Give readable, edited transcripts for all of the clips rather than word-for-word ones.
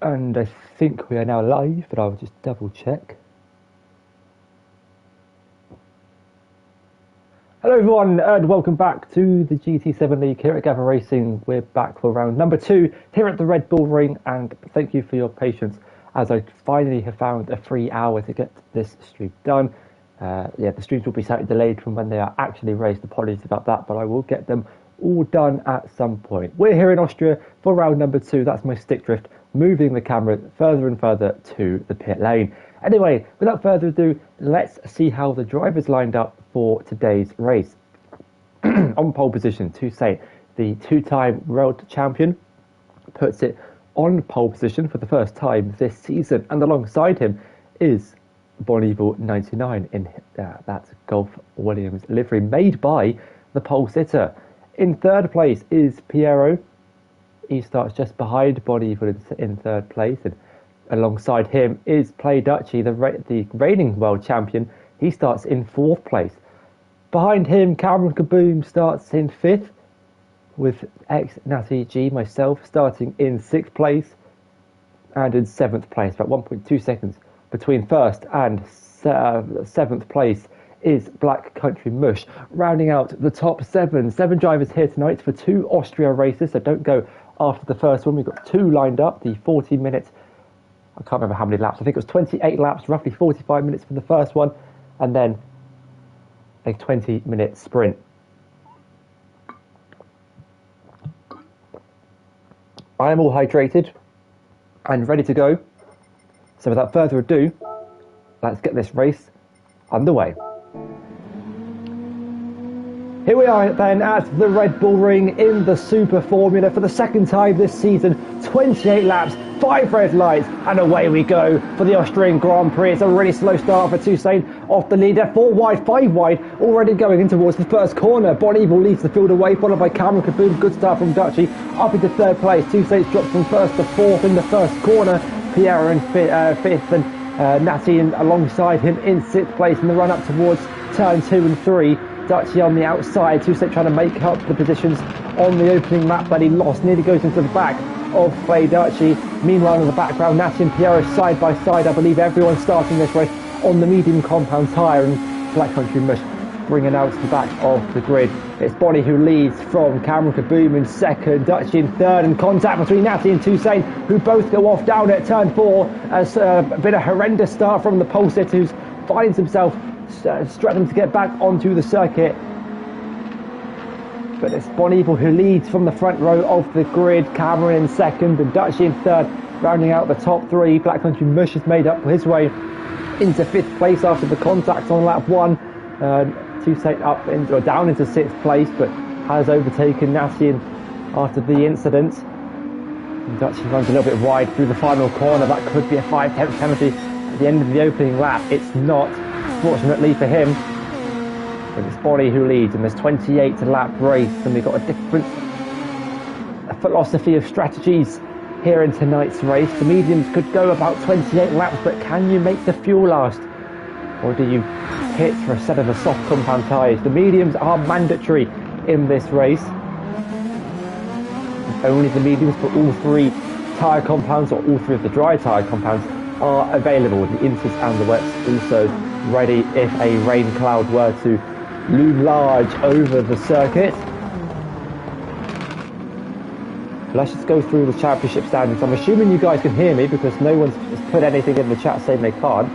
And I think we are now live, but I'll just double check. Hello everyone, and welcome back to the GT7 League here at Gavra Racing. We're back for round number 2 here at the Red Bull Ring, and thank you for your patience as I finally have found a free hour to get this stream done. The streams will be slightly delayed from when they are actually raised. Apologies about that, but I will get them all done at some point. We're here in Austria for round number 2. That's my stick drift, moving the camera further and further to the pit lane. Anyway, without further ado, let's see how the drivers lined up for today's race. On pole position, Toussaint, the two-time world champion, puts it on pole position for the first time this season, and alongside him is Bonneville 99 in that Golf Williams livery made by the pole sitter. In third place is Piero. He starts just behind Bonneville in third place, and alongside him is Play Dutchy, the reigning world champion. He starts in fourth place. Behind him, Cameron Kaboom starts in fifth, with ex-Natty G, myself, starting in sixth place, and in seventh place, about 1.2 seconds between first and seventh place is Black Country Mush. Rounding out the top seven drivers here tonight for 2 Austria races, so don't go after the first one. We've got 2 lined up, the 40 minutes, I can't remember how many laps, I think it was 28 laps, roughly 45 minutes for the first one, and then a 20-minute sprint. I am all hydrated and ready to go, so without further ado, let's get this race underway. Here we are then at the Red Bull Ring in the Super Formula for the second time this season. 28 laps, 5 red lights, and away we go for the Austrian Grand Prix. It's a really slow start for Toussaint off the leader. 4 wide, 5 wide, already going in towards the first corner. Bonneville leads the field away, followed by Cameron Kaboom. Good start from Dutchy, up into third place. Toussaint dropped from first to fourth in the first corner. Pierre in fifth, and Natty alongside him in sixth place in the run up towards turn 2 and 3. Dutchy on the outside, Toussaint trying to make up the positions on the opening lap that he lost. Nearly goes into the back of Play Dutchy. Meanwhile, in the background, Natty and Piero side by side. I believe everyone's starting this race on the medium compound tyre, and Black Country Mush bringing out the back of the grid. It's Bonnie who leads from Cameron Kaboom in second, Dutchy in third, and contact between Natty and Toussaint, who both go off down at turn 4. As a bit of horrendous start from the pole sitter, who finds himself struggling to get back onto the circuit. But it's Bonneville who leads from the front row of the grid. Cameron in second and Dutchy in third, rounding out the top 3. Black Country Mush has made up his way into 5th place after the contact on lap 1. Toussaint down into 6th place, but has overtaken Natty after the incident. And Dutchy runs a little bit wide through the final corner. That could be a 5/10 penalty at the end of the opening lap. It's not, fortunately for him. But it's Bonnie who leads in this 28 lap race, and we've got a different philosophy of strategies here in tonight's race. The mediums could go about 28 laps, but can you make the fuel last? Or do you hit for a set of the soft compound tyres? The mediums are mandatory in this race. Only the mediums for all 3 tyre compounds, or all 3 of the dry tyre compounds, are available. The inters and the wets also ready if a rain cloud were to loom large over the circuit. Let's just go through the championship standings. I'm assuming you guys can hear me because no one's put anything in the chat saying they can't,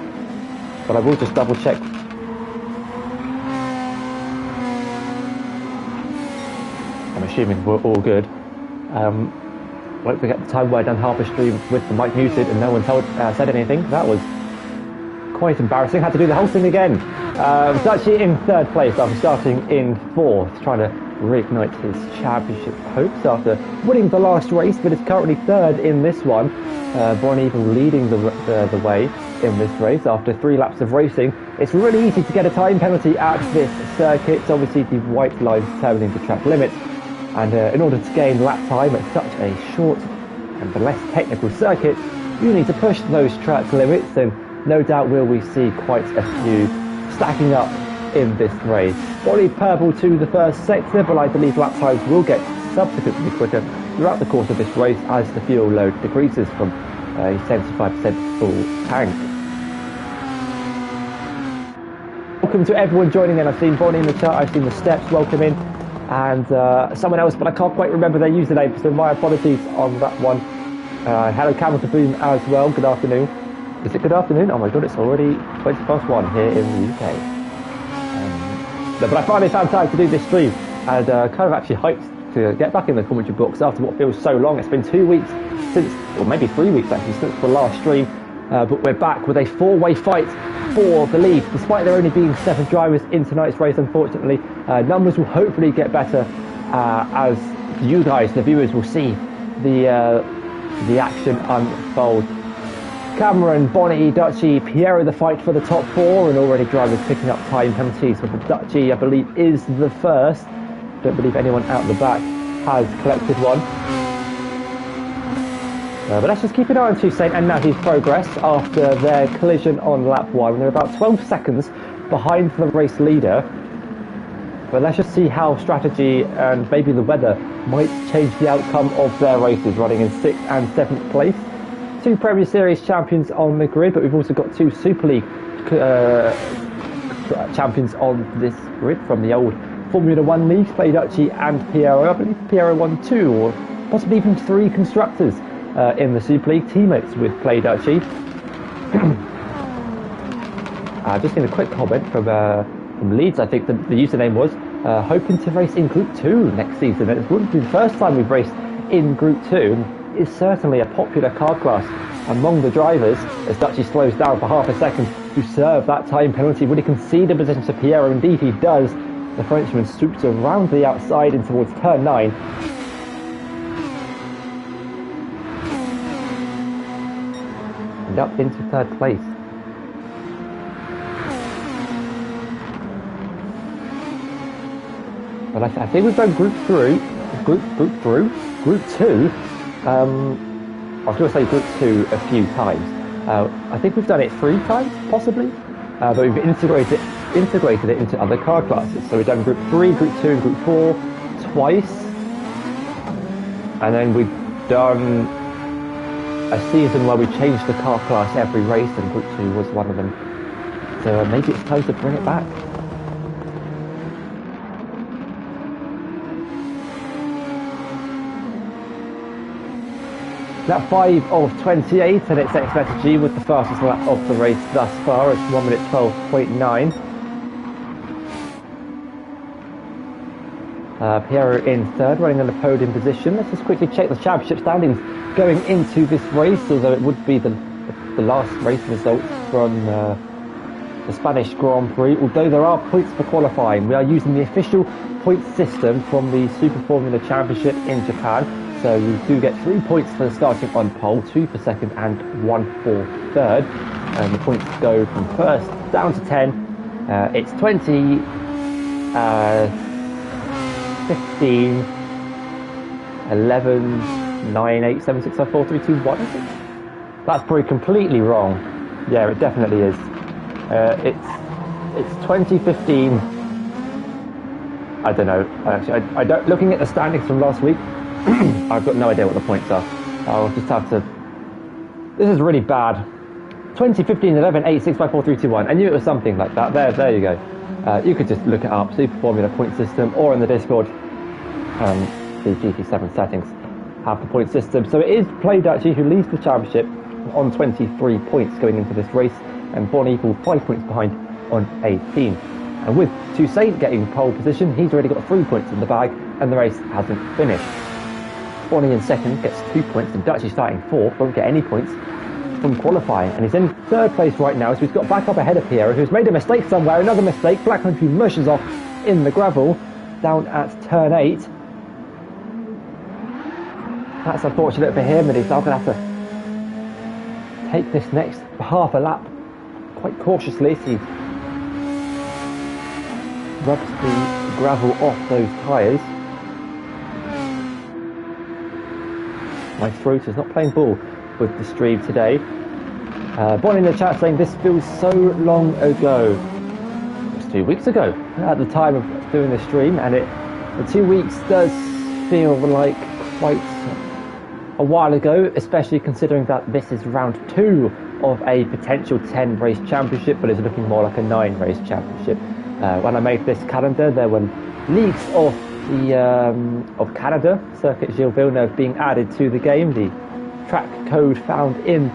but I will just double check. I'm assuming we're all good. Won't forget the time where I done half a stream with the mic muted and no one said anything. That was quite embarrassing. Had to do the whole thing again. Dutchy in third place after starting in 4th, trying to reignite his championship hopes after winning the last race, but is currently 3rd in this one. Bonneville leading the way in this race after 3 laps of racing. It's really easy to get a time penalty at this circuit. Obviously, the white line determining the track limits. And in order to gain lap time at such a short and less technical circuit, you need to push those track limits, and no doubt will we see quite a few stacking up in this race. Bonnie purple to the first sector, but I believe lap times will get subsequently quicker throughout the course of this race as the fuel load decreases from a 75% full tank. Welcome to everyone joining in. I've seen Bonnie in the chat, I've seen the Steps, welcome in, and someone else, but I can't quite remember their username, so my apologies on that one. Hello Camel to Boom as well, good afternoon. Is it good afternoon? Oh my god, it's already 1 here in the UK. But I finally found time to do this stream, and kind of actually hyped to get back in the commentary books after what feels so long. It's been 2 weeks since, or maybe 3 weeks actually, since the last stream. But we're back with a four-way fight for the lead. Despite there only being 7 drivers in tonight's race, unfortunately, numbers will hopefully get better as you guys, the viewers, will see the action unfold. Cameron, Bonnie, Dutchy, Piero the fight for the top 4, and already drivers picking up time penalties. But the Dutchy, I believe, is the first. Don't believe anyone out the back has collected one. But let's just keep an eye on Toussaint and Nazi's progress after their collision on lap 1. They're about 12 seconds behind the race leader. But let's just see how strategy and maybe the weather might change the outcome of their races, running in 6th and 7th place. 2 Premier Series champions on the grid, but we've also got 2 Super League champions on this grid from the old Formula 1 leagues, Play Dutchy and Piero. I believe Piero won 2 or possibly even 3 constructors in the Super League, teammates with Play Dutchy. Just in a quick comment from Leeds, I think the username was hoping to race in Group 2 next season. It wouldn't be the first time we've raced in Group 2. It's certainly a popular car class among the drivers as Dutchy slows down for half a second to serve that time penalty. Would he concede a position to Piero? Indeed he does. The Frenchman swoops around the outside in towards turn 9. And up into 3rd place. But I think we've done Group 2. I was going to say Group 2 a few times. I think we've done it 3 times, possibly. But we've integrated it into other car classes. So we've done Group 3, Group 2 and Group 4 twice. And then we've done a season where we changed the car class every race, and Group 2 was one of them. So maybe it's time to bring it back. Lap 5 of 28, and it's expected G with the fastest lap of the race thus far. It's 1 minute 12.9. Piero in 3rd, running on the podium position. Let's just quickly check the championship standings going into this race, although it would be the last race results from the Spanish Grand Prix. Although there are points for qualifying, we are using the official point system from the Super Formula Championship in Japan. So you do get 3 points for starting on pole, 2 for 2nd and 1 for 3rd. And the points go from 1st down to 10. It's 20, 15, 11, 9, 8, 7, 6, 5, 4, 3, 2, 1, is it? That's probably completely wrong. Yeah, it definitely is. It's 2015. I don't know. Actually, I don't. Looking at the standings from last week, I've got no idea what the points are. I'll just have to... This is really bad. 2015, 11, 8, 6, 5, 4, 3, 2, 1. I knew it was something like that. There you go. You could just look it up, Super Formula point system, or in the Discord, the GT7 settings have the point system. So it is Play Dutchy who leads the championship on 23 points going into this race, and Bonnie equal 5 points behind on 18. And with Toussaint getting pole position, he's already got 3 points in the bag, and the race hasn't finished. Bonnie in 2nd gets 2 points, and Dutchy starting 4th won't get any points from qualifying, and he's in 3rd place right now, so he's got back up ahead of Piero, who's made a mistake somewhere. Another mistake. Black Country mushes off in the gravel down at turn 8. That's unfortunate for him, and he's now going to have to take this next half a lap quite cautiously as he rubs the gravel off those tyres. My throat is not playing ball with the stream today. Bonnie in the chat saying this feels so long ago. It was 2 weeks ago at the time of doing the stream, and the 2 weeks does feel like quite a while ago, especially considering that this is round 2 of a potential 10 race championship, but it's looking more like a 9 race championship. When I made this calendar, there were leagues of the of Canada, Circuit Gilles Villeneuve, being added to the game, the track code found in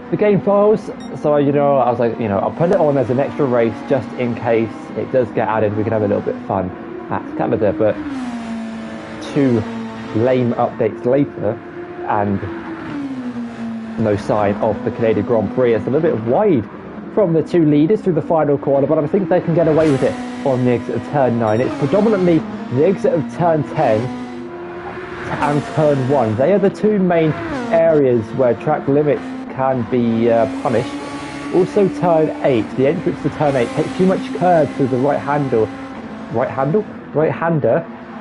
the game files. So I was like, I'll put it on as an extra race just in case it does get added. We can have a little bit of fun at Canada. But 2 lame updates later, and no sign of the Canadian Grand Prix. It's a little bit wide from the 2 leaders through the final corner, but I think they can get away with it on the exit of turn 9. It's predominantly the exit of turn 10 and turn 1. They are the 2 main areas where track limits can be punished. Also turn 8, the entrance to turn 8 takes too much curve through the right-hander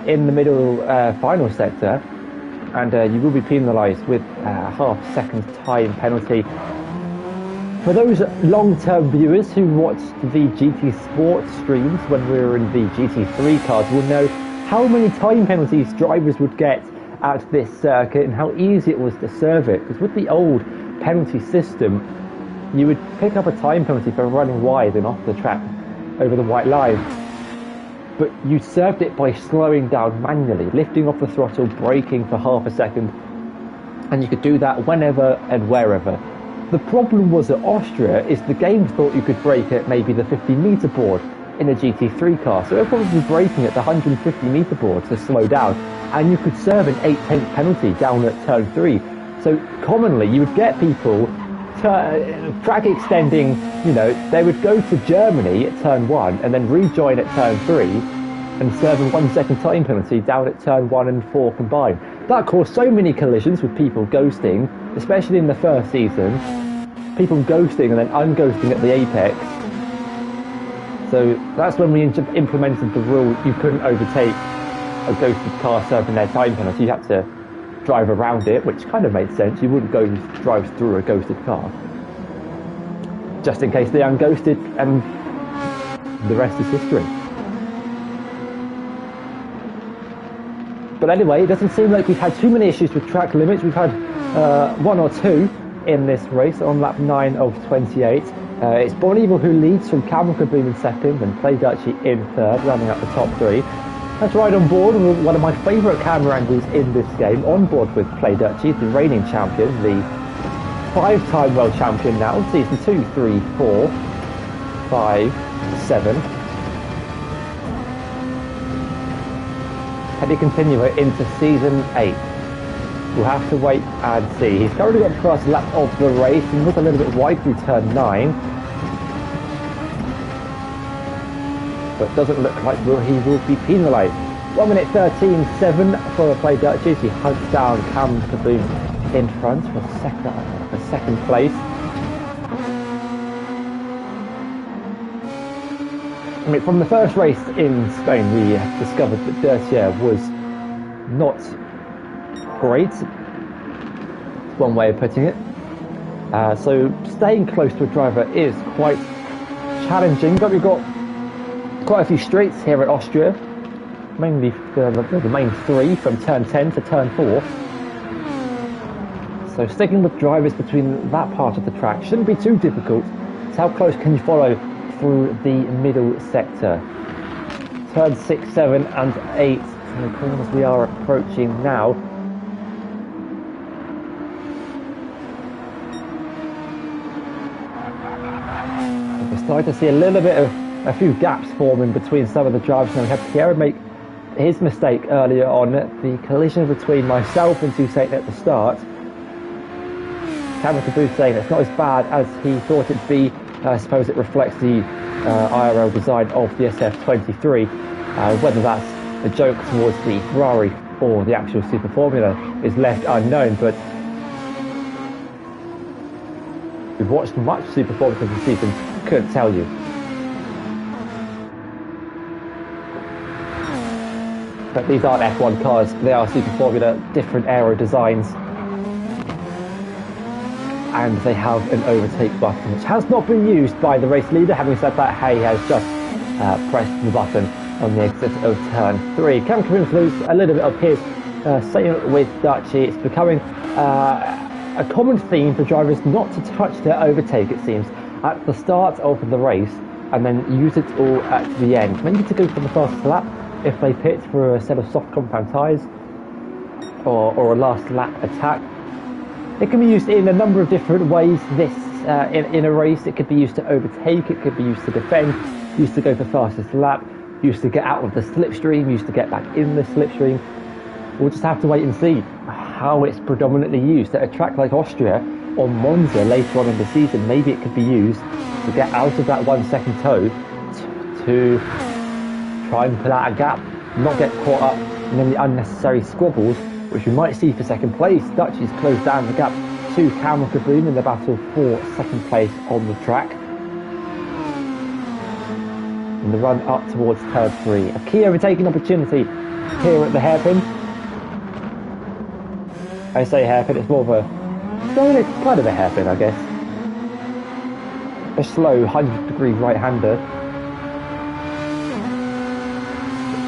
in the middle final sector, and you will be penalised with a half-second time penalty. For those long-term viewers who watched the GT Sport streams when we were in the GT3 cars will know how many time penalties drivers would get at this circuit and how easy it was to serve it. Because with the old penalty system, you would pick up a time penalty for running wide and off the track over the white line. But you served it by slowing down manually, lifting off the throttle, braking for half a second, and you could do that whenever and wherever. The problem was at Austria is the game thought you could brake at maybe the 50-metre board in a GT3 car, so everyone would be braking at the 150-metre board to slow down, and you could serve an 8/10 penalty down at turn 3. So commonly you would get people track extending, they would go to Germany at turn 1 and then rejoin at turn 3 and serve a 1 second time penalty down at turn 1 and 4 combined. That caused so many collisions with people ghosting, especially in the first season, people ghosting and then unghosting at the apex. So that's when we implemented the rule you couldn't overtake a ghosted car serving their time penalty. You had to drive around it, which kind of made sense. You wouldn't go drive through a ghosted car, just in case they unghosted, and the rest is history. But anyway, it doesn't seem like we've had too many issues with track limits. We've had 1 or 2 in this race on lap 9 of 28. It's Bon Evil who leads, from Cameron Kaboom in second and Play Dutchy in third, rounding up the top 3. Let's ride on board with one of my favourite camera angles in this game, on board with Play Dutchy, the reigning champion, the 5-time world champion now, season 2, 3, 4, 5, 7. Can he continue it into season 8? We'll have to wait and see. He's currently got the first lap of the race and was a little bit wide through turn 9. But doesn't look like he will be penalised. 1 minute 13.7 for Play Dutchy. He hunts down Cam Kaboom in front for second place. I mean, from the first race in Spain, we discovered that Dirty Air was not great. One way of putting it. So staying close to a driver is quite challenging, but we've got quite a few straights here at Austria, mainly the main 3 from turn 10 to turn 4. So sticking with drivers between that part of the track shouldn't be too difficult. It's how close can you follow through the middle sector. Turn 6, 7 and 8 in the corners we are approaching now. We're starting to see a little bit of a few gaps forming between some of the drivers. Now we had Pierre make his mistake earlier on, the collision between myself and Toussaint at the start. Cameron Kaboom saying it's not as bad as he thought it'd be. I suppose it reflects the IRL design of the SF23. Whether that's a joke towards the Ferrari or the actual Super Formula is left unknown, but we've watched much Super Formula this season, couldn't tell you. But these aren't F1 cars, they are Super Formula, different aero designs. And they have an overtake button, which has not been used by the race leader. Having said that, he has just pressed the button on the exit of turn 3. Cam Kaboom lose a little bit of his Same with Dutchy. It's becoming a common theme for drivers not to touch their overtake, it seems, at the start of the race, and then use it all at the end. Maybe to go for the fastest lap if they pit for a set of soft compound tyres, or a last lap attack. It can be used in a number of different ways. This in a race, it could be used to overtake, it could be used to defend, used to go for fastest lap, used to get out of the slipstream, used to get back in the slipstream. We'll just have to wait and see how it's predominantly used. At a track like Austria or Monza later on in the season, maybe it could be used to get out of that 1 second tow to try and pull out a gap, not get caught up in any unnecessary squabbles, which we might see for second place. Dutchy's closed down the gap to Cameron Kaboom in the battle for second place on the track. In the run up towards turn 3. A key overtaking opportunity here at the hairpin. I say hairpin, it's more of a... no, it's kind of a hairpin, I guess. A slow 100-degree right-hander.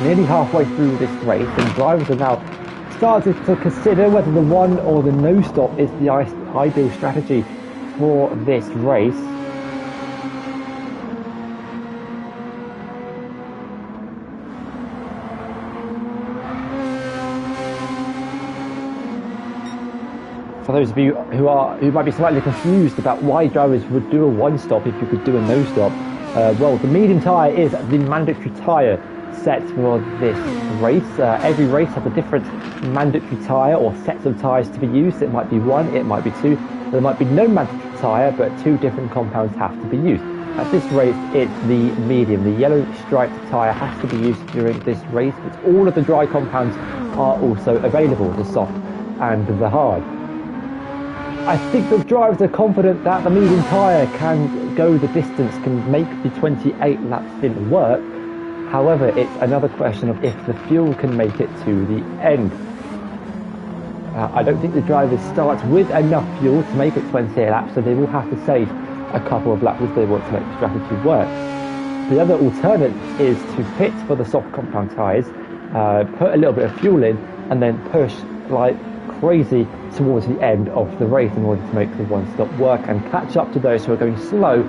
Nearly halfway through this race, and drivers are now starting to consider whether the one or the no stop is the ideal strategy for this race. For those of you who might be slightly confused about why drivers would do a one stop if you could do a no stop, well, the medium tyre is the mandatory tyre set for this race. Every race has a different mandatory tyre or sets of tyres to be used. It might be one, it might be two. There might be no mandatory tyre, but two different compounds have to be used. At this race, it's the medium. The yellow striped tyre has to be used during this race, but all of the dry compounds are also available, the soft and the hard. I think the drivers are confident that the medium tyre can go the distance, can make the 28 lap stint work. However, it's another question of if the fuel can make it to the end. I don't think the drivers start with enough fuel to make it 28 laps, so they will have to save a couple of laps if they want to make the strategy work. The other alternate is to pit for the soft compound tyres, put a little bit of fuel in, and then push like crazy towards the end of the race in order to make the one stop work and catch up to those who are going slow,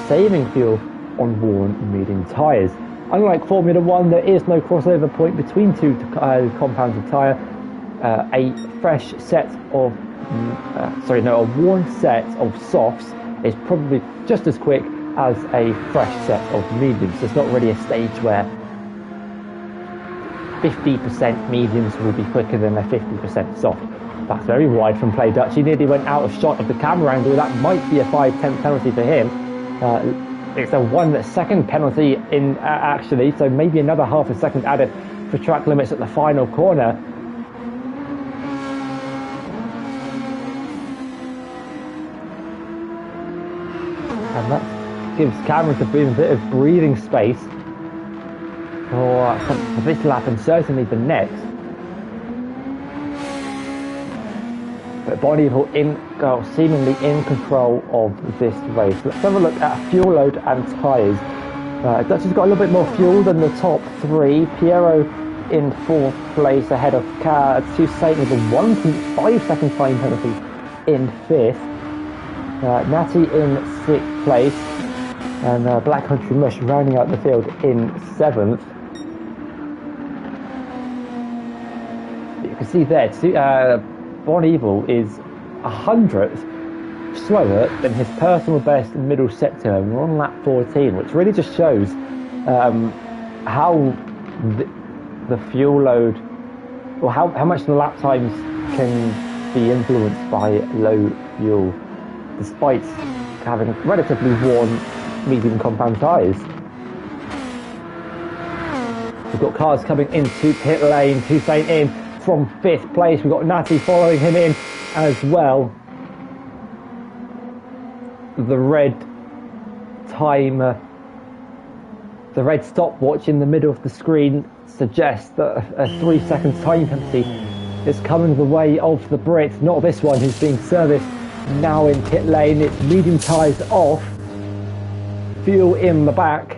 saving fuel on worn medium tyres. Unlike Formula 1, there is no crossover point between two compounds of tyre. A worn set of softs is probably just as quick as a fresh set of mediums. There's not really a stage where 50% mediums will be quicker than a 50% soft. That's very wide from play. Dutch. He nearly went out of shot of the camera angle. That might be a 5/10 penalty for him. It's a 1 second penalty in actually, so maybe another half a second added for track limits at the final corner. And that gives Cameron Kaboom a bit of breathing space for this lap and certainly the next. But Bonneville seemingly in control of this race. Let's have a look at fuel load and tyres. Dutch has got a little bit more fuel than the top three. Piero in 4th place ahead of Toussaint with a 1.5 second time penalty in 5th. Natty in 6th place. And Black Country Mush rounding out the field in 7th. You can see there, Bonneville is 100th slower than his personal best middle sector. We're on lap 14, which really just shows how the fuel load, or how much the lap times can be influenced by low fuel, despite having relatively worn medium compound tyres. We've got cars coming into pit lane, Toussaint in from 5th place. We've got Natty following him in as well. The red timer, the red stopwatch in the middle of the screen suggests that a 3 second time penalty is coming the way of the Brit. Not this one, who's being serviced now in pit lane. It's medium tyres off, fuel in the back.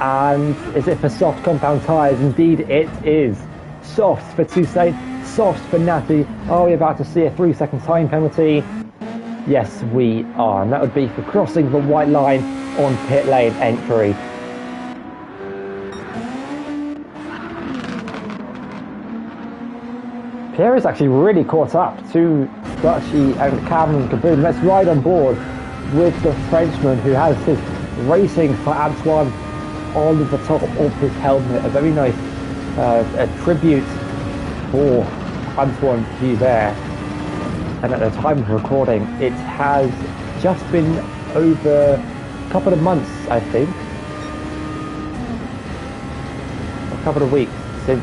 And is it for soft compound tyres? Indeed it is. Softs for Toussaint, softs for Natty. Are we about to see a 3-second time penalty? Yes, we are, and that would be for crossing the white line on pit lane entry. Pierre is actually really caught up to Dutchy and Cameron Kaboom. Let's ride on board with the Frenchman who has his Racing for Antoine on the top of his helmet. A very nice a tribute for Antoine Gavra. And at the time of recording, it has just been over a couple of months, I think. A couple of weeks since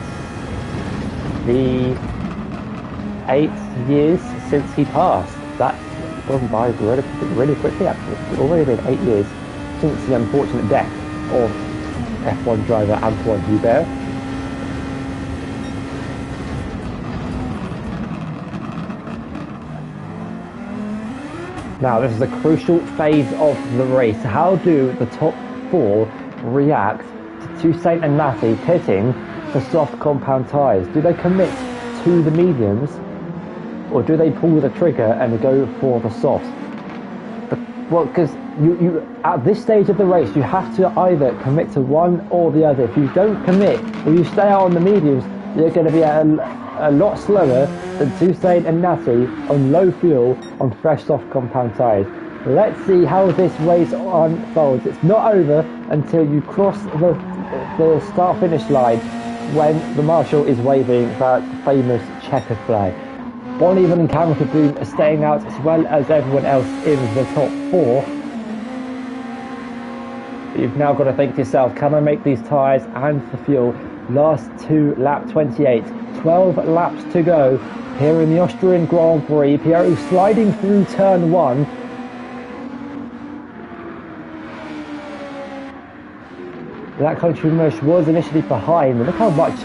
the 8 years since he passed. That's gone by really quickly, actually. It's already been 8 years since the unfortunate death of F1 driver Antoine Gavra. Now, this is a crucial phase of the race. How do the top 4 react to Toussaint and Natty pitting for soft compound tyres? Do they commit to the mediums, or do they pull the trigger and go for the softs? Well, because you at this stage of the race, you have to either commit to one or the other. If you don't commit, if you stay out on the mediums, you're going to be a lot slower than Toussaint and Natty on low fuel on fresh soft compound tyres. Let's see how this race unfolds. It's not over until you cross the start-finish line when the marshal is waving that famous checker flag. Bonnievan and Cameron Kaboom are staying out as well as everyone else in the top 4. You've now got to think to yourself, can I make these tyres and the fuel last to lap 28? 12 laps to go here in the Austrian Grand Prix. Pierre sliding through turn 1. That country mush was initially behind, and look how much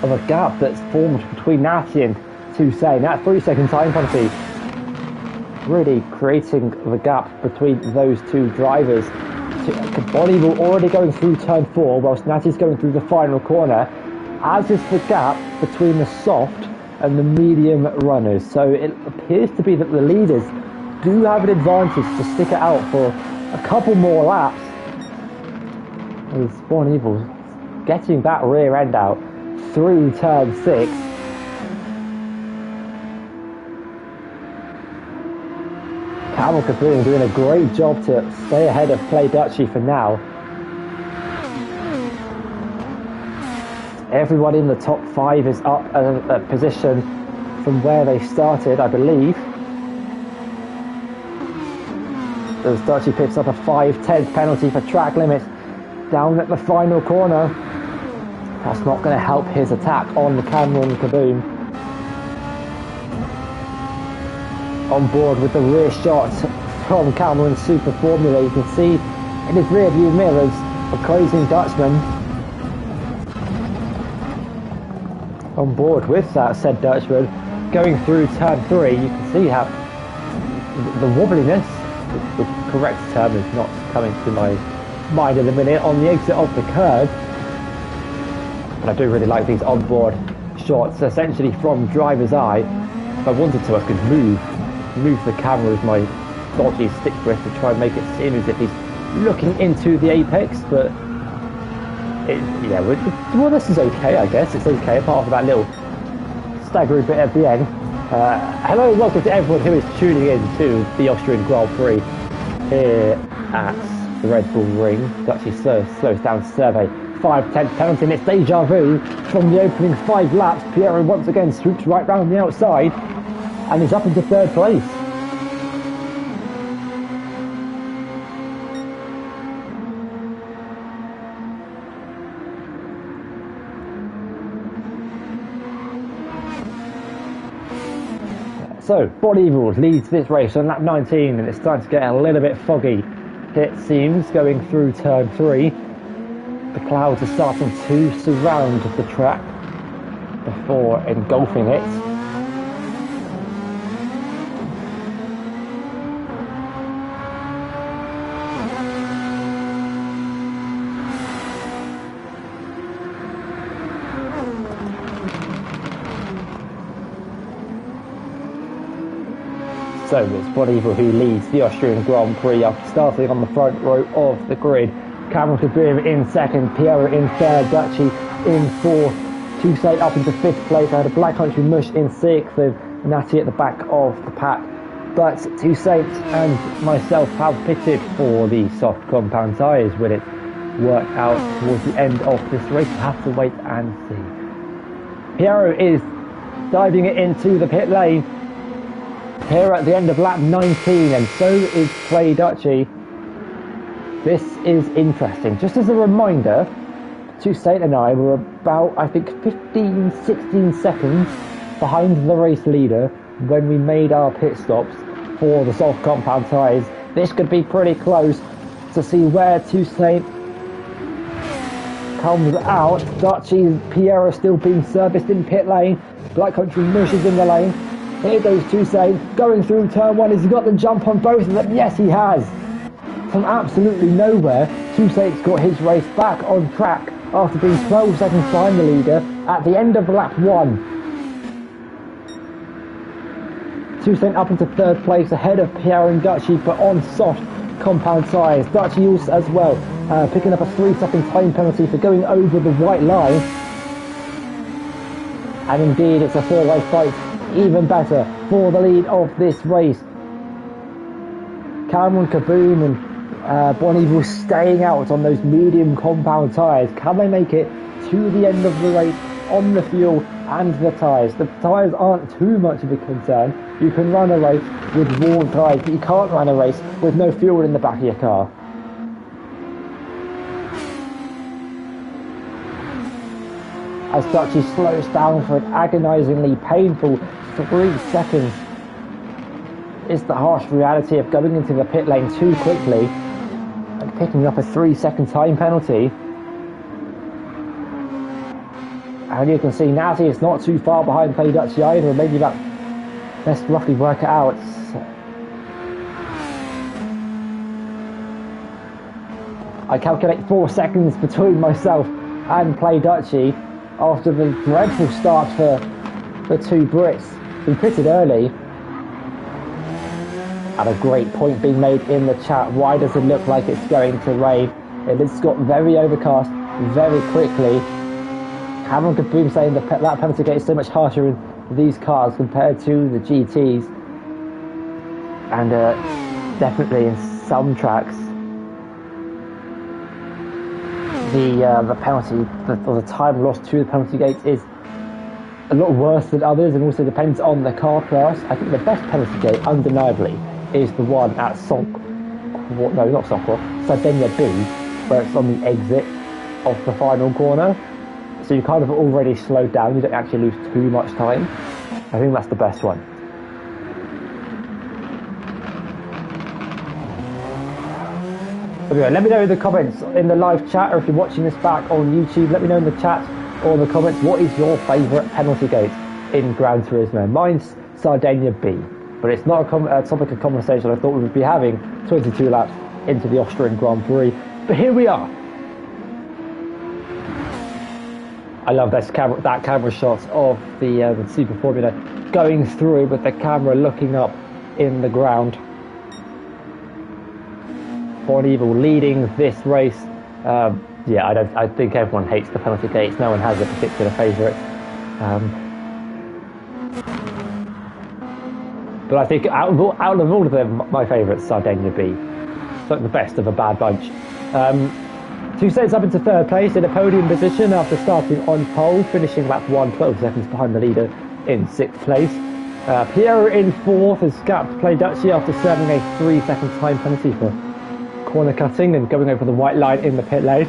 of a gap that's formed between Natty and Toussaint. That 3-second time penalty really creating the gap between those two drivers. Bonnievan already going through turn 4 whilst Natty's going through the final corner, as is the gap between the soft and the medium runners. So it appears to be that the leaders do have an advantage to stick it out for a couple more laps. As Bonnievan getting that rear end out through turn 6. Cameron Kaboom doing a great job to stay ahead of Play Dutchy for now. Everyone in the top 5 is up a position from where they started, I believe. As Dutchy picks up a 5/10 penalty for track limits down at the final corner. That's not going to help his attack on Cameron Kaboom. On board with the rear shot from Cameron's Super Formula. You can see in his rear view mirrors the closing Dutchman on board with that said Dutchman going through turn 3. You can see how the wobbliness, the correct term is not coming to my mind in a minute, on the exit of the curve. But I do really like these onboard shots, essentially from driver's eye. If I wanted to, I could move the camera with my dodgy stick drift to try and make it seem as if he's looking into the apex, but well, this is okay, I guess. It's okay, apart from that little staggery bit at the end. Hello and welcome to everyone who is tuning in to the Austrian Grand Prix here at the Red Bull Ring. Dutchy slows down survey. 5/10 penalty, and it's deja vu from the opening 5 laps. Piero once again swoops right round the outside and is up into 3rd place. So, Bonnievan leads this race on lap 19, and it's starting to get a little bit foggy, it seems, going through turn 3. The clouds are starting to surround the track before engulfing it. So it's Bonivo who leads the Austrian Grand Prix after starting on the front row of the grid. Cameron Kaboom in second, Piero in third, Duchy in fourth, Toussaint up into fifth place. I had a Black Country Mush in sixth, and Natty at the back of the pack. But Toussaint and myself have pitted for the soft compound tyres when it worked out towards the end of this race. We'll have to wait and see. Piero is diving it into the pit lane here at the end of lap 19, and so is Play Duchy. This is interesting. Just as a reminder, Toussaint and I were about, I think, 15-16 seconds behind the race leader when we made our pit stops for the soft compound tyres. This could be pretty close to see where Toussaint comes out. Duchy, Piero still being serviced in pit lane. Black Country Mush is in the lane. Here goes Toussaint going through turn one. Has he got the jump on both of them? Yes, he has. From absolutely nowhere, Toussaint's got his race back on track after being 12 seconds behind the leader at the end of lap one. Toussaint up into third place ahead of Piero and Duchy, but on soft compound tyres. Duchy also as well, picking up a 3-second time penalty for going over the white line. And indeed, it's a four-way fight, even better for the lead of this race. Cameron Kaboom and Bonivo staying out on those medium compound tyres. Can they make it to the end of the race on the fuel and the tyres? The tyres aren't too much of a concern. You can run a race with worn tyres, but you can't run a race with no fuel in the back of your car. As Duchy slows down for an agonisingly painful 3 seconds. It's the harsh reality of going into the pit lane too quickly and picking up a 3-second time penalty. And you can see Natty is not too far behind Play Duchy either, maybe about, let's roughly work it out. I calculate 4 seconds between myself and Play Duchy after the dreadful start for the two Brits who pitted early. And a great point being made in the chat. Why does it look like it's going to rain? It's got very overcast very quickly. Cameron Kaboom saying that penalty gate is so much harsher in these cars compared to the GTs. And definitely in some tracks, the penalty, or the time lost to the penalty gate is a lot worse than others, and also depends on the car class. I think the best penalty gate, undeniably, is the one at Sardinia B, where it's on the exit of the final corner. So you kind of already slowed down, you don't actually lose too much time. I think that's the best one. Anyway, let me know in the comments in the live chat, or if you're watching this back on YouTube, let me know in the chat or in the comments, what is your favourite penalty gate in Gran Turismo? Mine's Sardinia B, but it's not a topic of conversation I thought we would be having 22 laps into the Austrian Grand Prix, but here we are. I love that camera shot of the Super Formula going through with the camera looking up in the ground. Bonivo leading this race. Yeah, I think everyone hates the penalty gates. No one has a particular favourite. But I think out of all of them, my favourite's Sardinia B. It's like the best of a bad bunch. Toussaint's up into third place in a podium position after starting on pole, finishing lap 1, 12 seconds behind the leader in 6th place. Piero in 4th has gapped Play Duchy after serving a 3-second time penalty for corner cutting and going over the white line in the pit lane.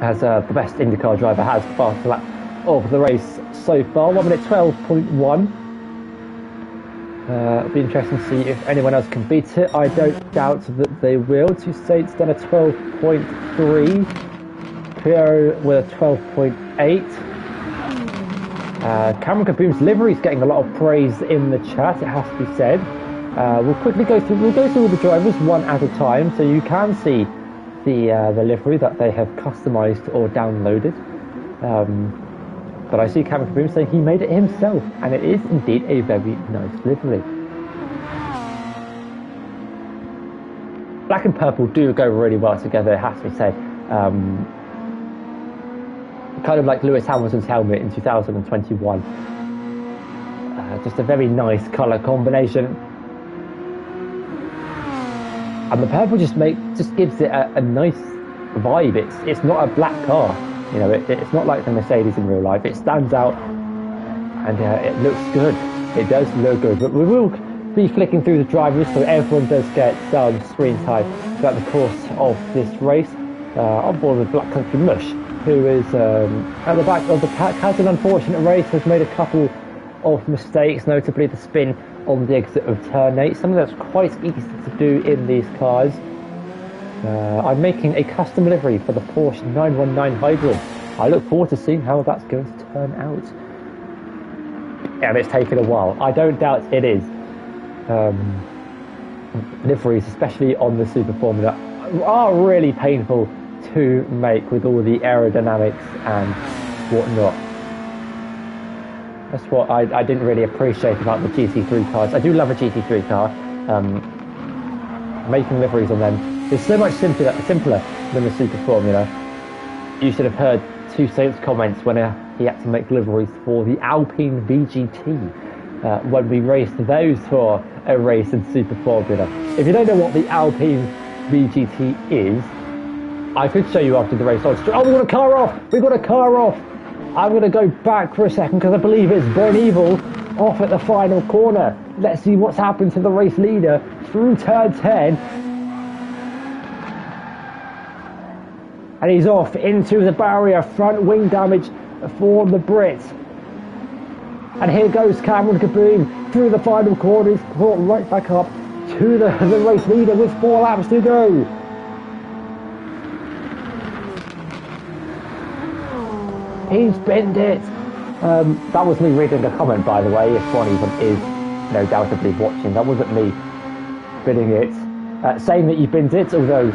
As the best IndyCar driver has the fastest lap of the race so far, 1 minute 12.1. It'll be interesting to see if anyone else can beat it. I don't doubt that they will. Toussaint's done a 12.3. Piero with a 12.8. Cameron Kaboom's livery is getting a lot of praise in the chat, it has to be said. We'll quickly go through all the drivers one at a time, so you can see the livery that they have customised or downloaded. But I see Cameron Caboom saying he made it himself, and it is indeed a very nice livery. Black and purple do go really well together, it has to be said. Kind of like Lewis Hamilton's helmet in 2021. Just a very nice colour combination. And the purple just gives it a nice vibe. It's not a black car, you know. It's not like the Mercedes in real life. It stands out, and it looks good. It does look good. But we will be flicking through the drivers, so everyone does get some screen time throughout the course of this race. On board with Black Country Mush, who is at the back of the pack, has an unfortunate race, has made a couple of mistakes, notably the spin on the exit of turn 8, something that's quite easy to do in these cars. I'm making a custom livery for the Porsche 919 Hybrid. I look forward to seeing how that's going to turn out. And it's taken a while. I don't doubt it is. Liveries, especially on the Super Formula, are really painful to make with all the aerodynamics and whatnot. That's what I didn't really appreciate about the GT3 cars. I do love a GT3 car. Making liveries on them is so much simpler than the Super Formula. You should have heard Toussaint's comments when he had to make liveries for the Alpine VGT when we raced those for a race in Super Formula. If you don't know what the Alpine VGT is, I could show you after the race. Oh, we got a car off! We got a car off! I'm going to go back for a second because I believe it's Bon Evil off at the final corner. Let's see what's happened to the race leader through turn 10. And he's off into the barrier. Front wing damage for the Brit. And here goes Cameron Caboom through the final corners, caught right back up to the race leader with 4 laps to go. He's bent it. That was me reading a comment, by the way, if one even is no doubtably watching. That wasn't me bidding it. Saying that you binned it, although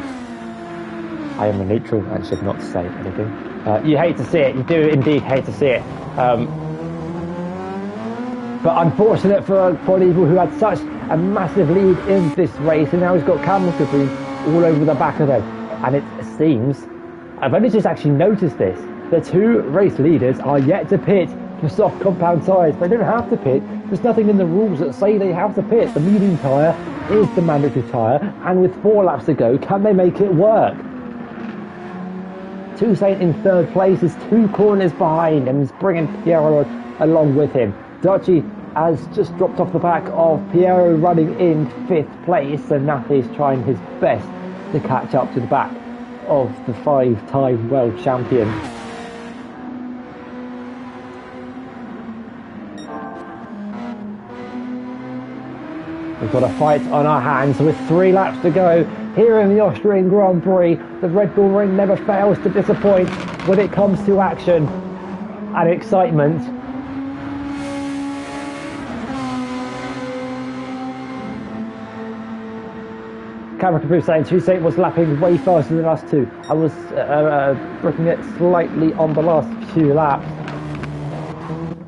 I am a neutral and should not say anything. You hate to see it. You do indeed hate to see it. But unfortunate for Bon Evil, who had such a massive lead in this race, and now he's got Cameron Caboom all over the back of them. And it seems, I've only just actually noticed this, the 2 race leaders are yet to pit for soft compound tyres. They don't have to pit. There's nothing in the rules that say they have to pit. The medium tyre is the mandatory tyre, and with 4 laps to go, can they make it work? Toussaint in 3rd place is 2 corners behind, and he's bringing Piero along with him. Dutchy has just dropped off the back of Piero, running in 5th place, and Nathy's trying his best to catch up to the back of the 5-time world champion. We've got a fight on our hands with 3 laps to go here in the Austrian Grand Prix. The Red Bull Ring never fails to disappoint when it comes to action and excitement. Cameron Caboom saying Toussaint was lapping way faster than us too. I was looking at slightly on the last few laps.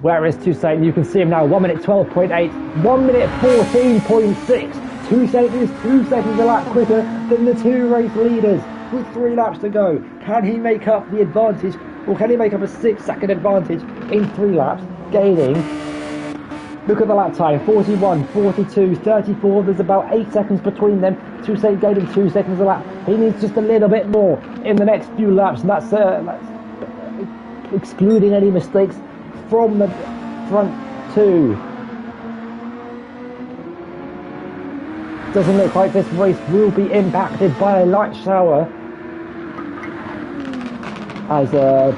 Where is Toussaint? You can see him now, 1 minute 12.8, 1 minute 14.6. Toussaint is 2 seconds a lap quicker than the 2 race leaders with 3 laps to go. Can he make up the advantage, or can he make up a 6-second advantage in 3 laps, gaining? Look at the lap time, 41, 42, 34, there's about 8 seconds between them. Toussaint gaining 2 seconds a lap. He needs just a little bit more in the next few laps, and that's excluding any mistakes from the front 2. Doesn't look like this race will be impacted by a light shower, as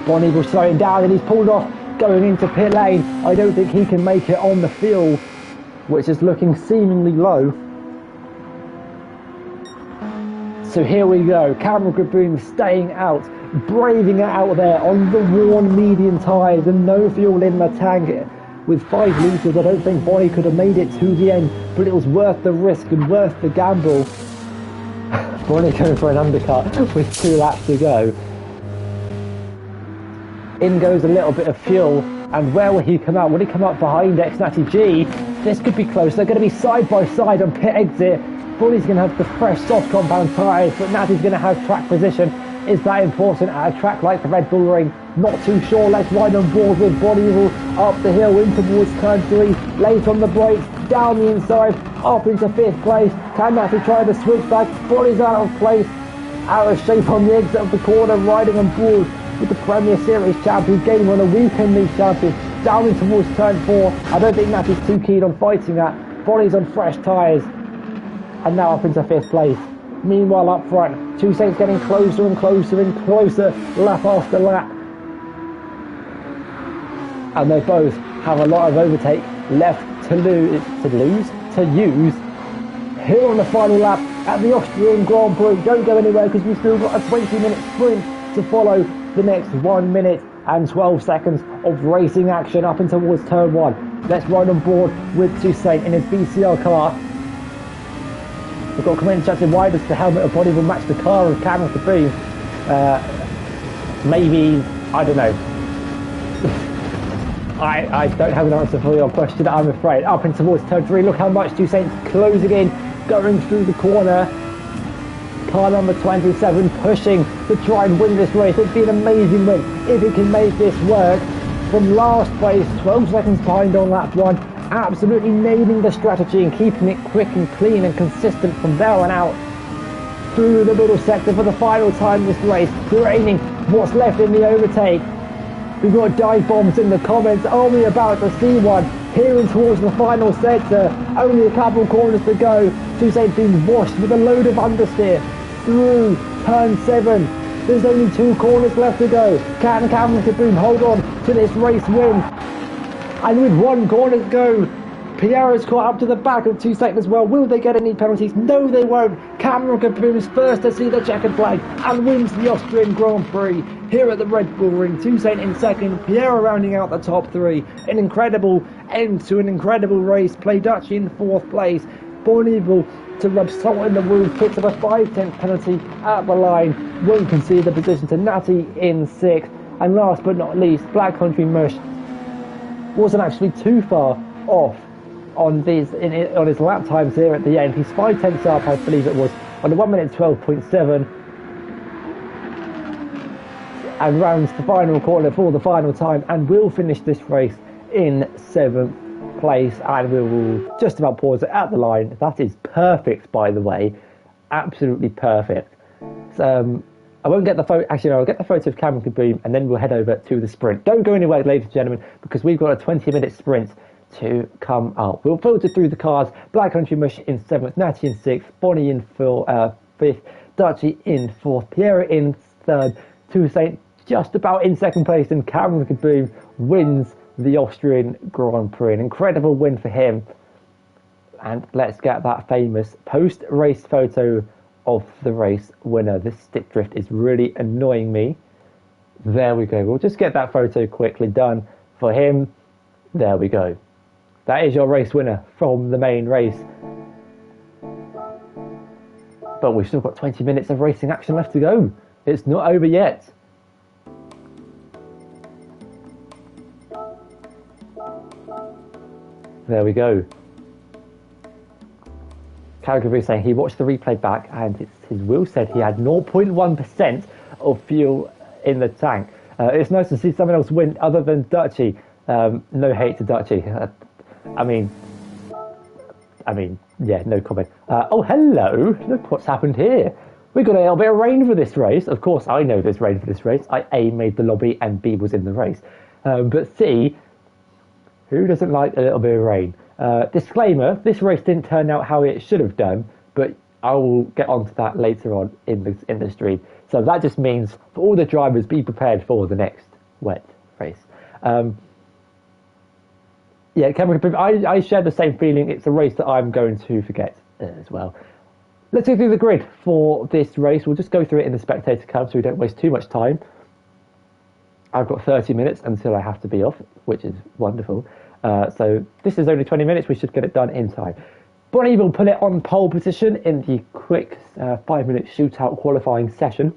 Bon Evil slowing down and he's pulled off going into pit lane. I don't think he can make it on the fuel, which is looking seemingly low. So here we go, Cameron Caboom staying out, braving it out there on the worn medium tyres and no fuel in the tank. With 5 litres, I don't think Bonnie could have made it to the end, but it was worth the risk and worth the gamble. Bonnie going for an undercut with 2 laps to go. In goes a little bit of fuel And where will he come out? Will he come out behind Natty G? This could be close. They're going to be side by side on pit exit. Bonnie's going to have the fresh soft compound tyres, but Natty's going to have track position. Is that important at a track like the Red Bull Ring? Not too sure. Let's ride on board with Bonnie up the hill in towards turn 3. Late on the brakes, down the inside, up into 5th place. Can Natty try to switch back? Bonnie's out of place, out of shape on the exit of the corner, riding on board with the Premier Series champion, game on a weekend league champion, down in towards turn 4. I don't think Natty's too keen on fighting that. Bonnie's on fresh tyres, and now up into 5th place. Meanwhile, up front, Two Saints getting closer and closer and closer, lap after lap. And they both have a lot of overtake left to use. Here on the final lap at the Austrian Grand Prix. Don't go anywhere because we've still got a 20-minute sprint to follow the next 1 minute and 12 seconds of racing action up and towards turn 1. Let's ride on board with Two Saints in his BCR car. We've got comments chatting, why does the helmet of Bonnie will match the car of Cameron Caboom? Maybe, I don't know. I don't have an answer for your question, I'm afraid. Up and towards turn 3, look how much Two Saints closing in, going through the corner. Car number 27 pushing to try and win this race. It'd be an amazing win if it can make this work. From last place, 12 seconds behind on lap 1. Absolutely nailing the strategy and keeping it quick and clean and consistent from there on out. Through the middle sector for the final time this race. Draining what's left in the overtake. We've got dive bombs in the comments. Are we about to see one? Heading towards the final sector. Only a couple corners to go. Two Saints being washed with a load of understeer. Through turn 7. There's only 2 corners left to go. Can Cameron Caboom hold on to this race win? And with 1 corner to go, Pierre's caught up to the back of Two Saints as well. Will they get any penalties? No, they won't. Cameron Caboom's first to see the checkered flag and wins the Austrian Grand Prix here at the Red Bull Ring. Two Saints in second, Pierre rounding out the top 3. An incredible end to an incredible race. Play Dutch in 4th place. Bonnieville to rub salt in the wound, picks up a 5/10 penalty at the line. Won't concede the position to Natty in 6th. And last but not least, Black Country Mush wasn't actually too far off on his lap times here at the end. He's 5/10 up, I believe it was, on the 1 minute 12.7, and rounds the final corner for the final time, and will finish this race in 7th place. And we will just about pause it at the line. That is perfect, by the way, absolutely perfect. So, I won't get the photo. Actually, no, I'll get the photo of Cameron Caboom, and then we'll head over to the sprint. Don't go anywhere, ladies and gentlemen, because we've got a 20-minute sprint to come up. We'll filter through the cars. Black Country Mush in 7th, Natty in 6th, Bonnie in 5th, Dutchy in 4th, Pierre in 3rd, Two Saints just about in 2nd place, and Cameron Caboom wins the Austrian Grand Prix. An incredible win for him. And let's get that famous post-race photo of the race winner. This stick drift is really annoying me. There we go. We'll just get that photo quickly done for him. There we go. That is your race winner from the main race. But we've still got 20 minutes of racing action left to go. It's not over yet. There we go. Calgary saying he watched the replay back, and his Will said he had 0.1% of fuel in the tank. It's nice to see someone else win other than Dutchy. No hate to Dutchy. I mean, yeah, no comment. Oh, hello. Look what's happened here. We got a little bit of rain for this race. Of course, I know there's rain for this race. I A, made the lobby, and B, was in the race. But C, who doesn't like a little bit of rain? Disclaimer, this race didn't turn out how it should have done, but I will get onto that later on in the stream. So that just means for all the drivers, be prepared for the next wet race. Yeah, Cameron, I share the same feeling. It's a race that I'm going to forget as well. Let's go through the grid for this race. We'll just go through it in the spectator cam so we don't waste too much time. I've got 30 minutes until I have to be off, which is wonderful. So this is only 20 minutes. We should get it done in time. Bonnie will put it on pole position in the quick 5-minute shootout qualifying session.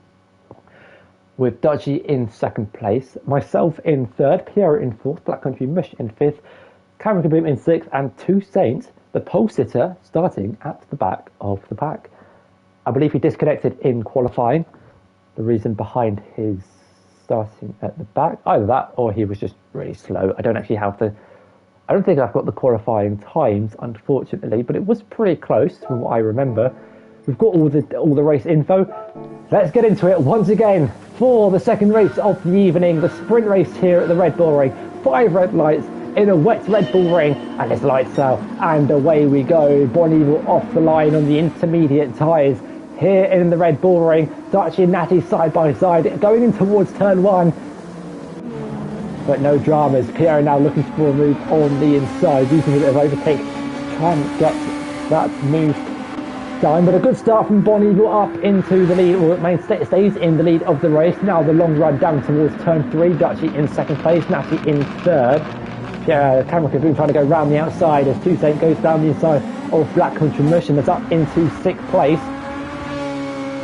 with Dodgy in second place, myself in third, Piero in fourth, Black Country Mush in fifth, Cameron Kaboom in sixth, and Two Saints, the pole sitter, starting at the back of the pack. I believe he disconnected in qualifying. The reason behind his starting at the back, either that or he was just really slow. I don't think I've got the qualifying times, unfortunately, but it was pretty close from what I remember. We've got all the race info. Let's get into it once again for the second race of the evening, the sprint race here at the Red Bull Ring. 5 red lights in a wet Red Bull Ring, and it's lights out, and away we go. Bon Evil off the line on the intermediate tyres here in the Red Bull Ring. Dutchy and Natty side by side, going in towards turn 1. But no dramas. Piero now looking for a move on the inside, using a bit of overtake to try and get that move done. But a good start from Bon Evil up into the lead, or stays in the lead of the race. Now the long run down towards turn 3. Dutchy in second place, Natty in third. Cameron Kaboom trying to go round the outside as Two Saint goes down the inside of Black Country Mush and is up into 6th place.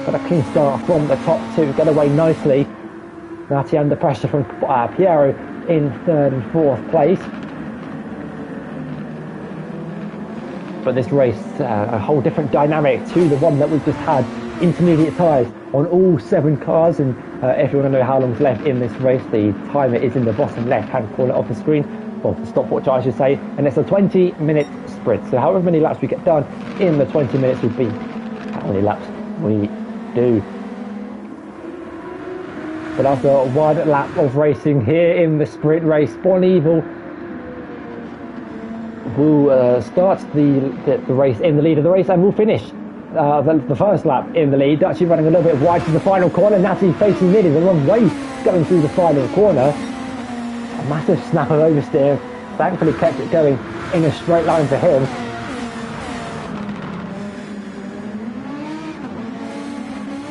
But a clean start from the top 2, get away nicely. Natty under pressure from Piero in 3rd and 4th place. But this race, a whole different dynamic to the one that we've just had. Intermediate tyres on all 7 cars, and if you want to know how long's left in this race, the timer is in the bottom left hand corner of the screen, or the stopwatch I should say, and it's a 20-minute sprint. So however many laps we get done in the 20 minutes would be how many laps we do. But after 1 lap of racing here in the sprint race, Bon Evil will start the race in the lead of the race and will finish the first lap in the lead. Dutchy running a little bit wide to the final corner. Natty facing nearly the wrong way going through the final corner. A massive snap of oversteer. Thankfully kept it going in a straight line for him.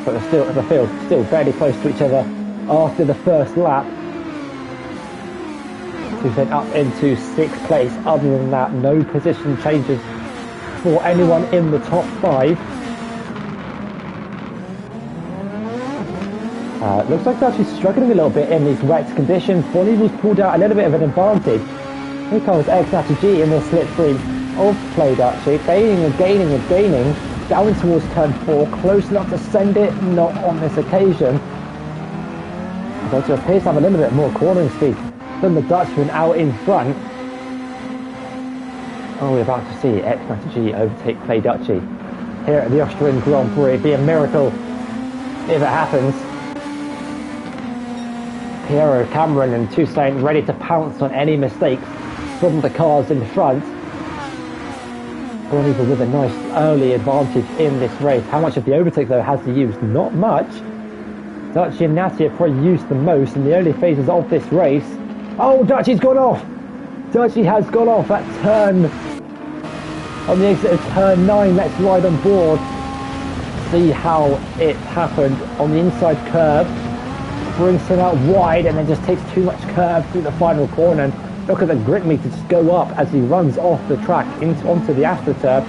But the field still fairly close to each other after the first lap. Two Saint up into 6th place. Other than that, no position changes for anyone in the top 5. Looks like they're actually struggling a little bit in these wet conditions. Bon Evil's pulled out a little bit of an advantage. Here comes X-G in the slipstream of Play Dutchy, gaining and gaining and gaining, down towards turn 4, close enough to send it, not on this occasion. Dutchy appears to have a little bit more cornering speed than the Dutchman out in front. Oh, we're about to see X-G overtake Play Dutchy here at the Austrian Grand Prix. It'd be a miracle if it happens. Piero, Cameron and Two Saint ready to pounce on any mistakes from the cars in front. Bon Evil with a nice early advantage in this race. How much of the overtake though has he used? Not much. Dutchy and Natty have probably used the most in the early phases of this race. Oh, Dutchy's gone off! Dutchy has gone off at turn, on the exit of turn 9. Let's ride on board, see how it happened on the inside curve. Brings him out wide and then just takes too much curve through the final corner. And look at the grip meter just go up as he runs off the track onto the AstroTurf.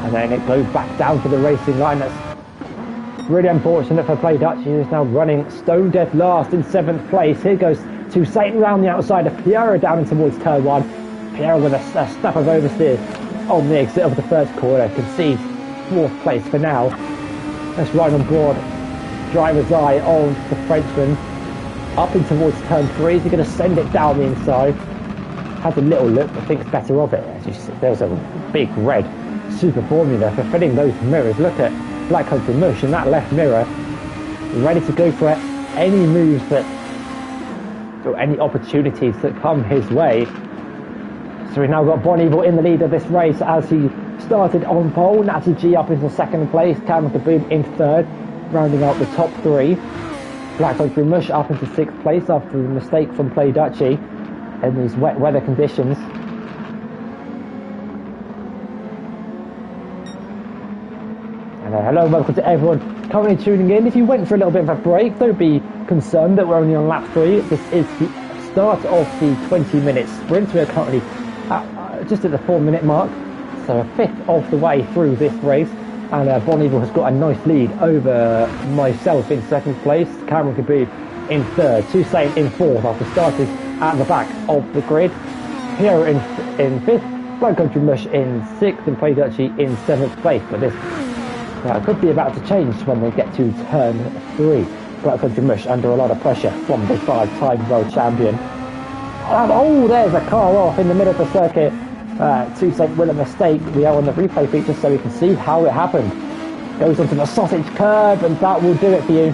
And then it goes back down to the racing line. That's really unfortunate for Play Dutchy, who is now running stone dead last in 7th place. Here goes Two Saint round the outside of Piero down in towards turn 1. Piero with a snap of oversteer on the exit of the first corner. Concedes 4th place for now. Let's ride on board. Driver's eye on the Frenchman. Up in towards turn 3. Is he going to send it down the inside? Has a little look, but thinks better of it. As you see, there's a big red super formula for filling those mirrors. Look at Black Country Mush in that left mirror, ready to go for any moves that, or any opportunities that come his way. So we've now got Bon Evil in the lead of this race as he started on pole. Natty G up into 2nd place. Cameron Kaboom in 3rd, rounding out the top 3. Black Country Mush up into 6th place after the mistake from Play Dutchy in these wet weather conditions. And hello and welcome to everyone currently tuning in. If you went for a little bit of a break, don't be concerned that we're only on lap 3. This is the start of the 20-minute sprint. We're currently just at the 4-minute mark, so a fifth of the way through this race. And Bon Evil has got a nice lead over myself in second place, Cameron Khabib in third, Toussaint in fourth after starting at the back of the grid, Piero in fifth, Black Country Mush in sixth, and Play Dutchy in seventh place. But this could be about to change when we get to turn 3. Black Country Mush under a lot of pressure from the 5-time world champion. Oh, there's a car off in the middle of the circuit. Toussaint will a mistake. We are on the replay feature so we can see how it happened. Goes onto the sausage curb, and that will do it for you.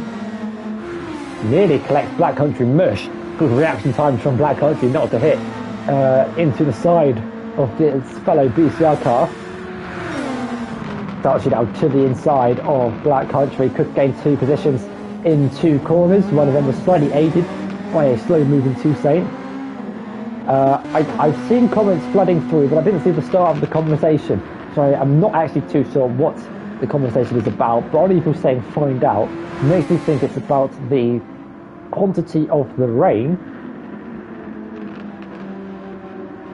Nearly collects Black Country Mush. Good reaction times from Black Country not to hit into the side of his fellow BCR car. Dutchy now to the inside of Black Country. Could gain 2 positions in 2 corners. One of them was slightly aided by a slow moving Toussaint. I've seen comments flooding through, but I didn't see the start of the conversation, so I'm not actually too sure what the conversation is about. But people saying find out makes me think it's about the quantity of the rain.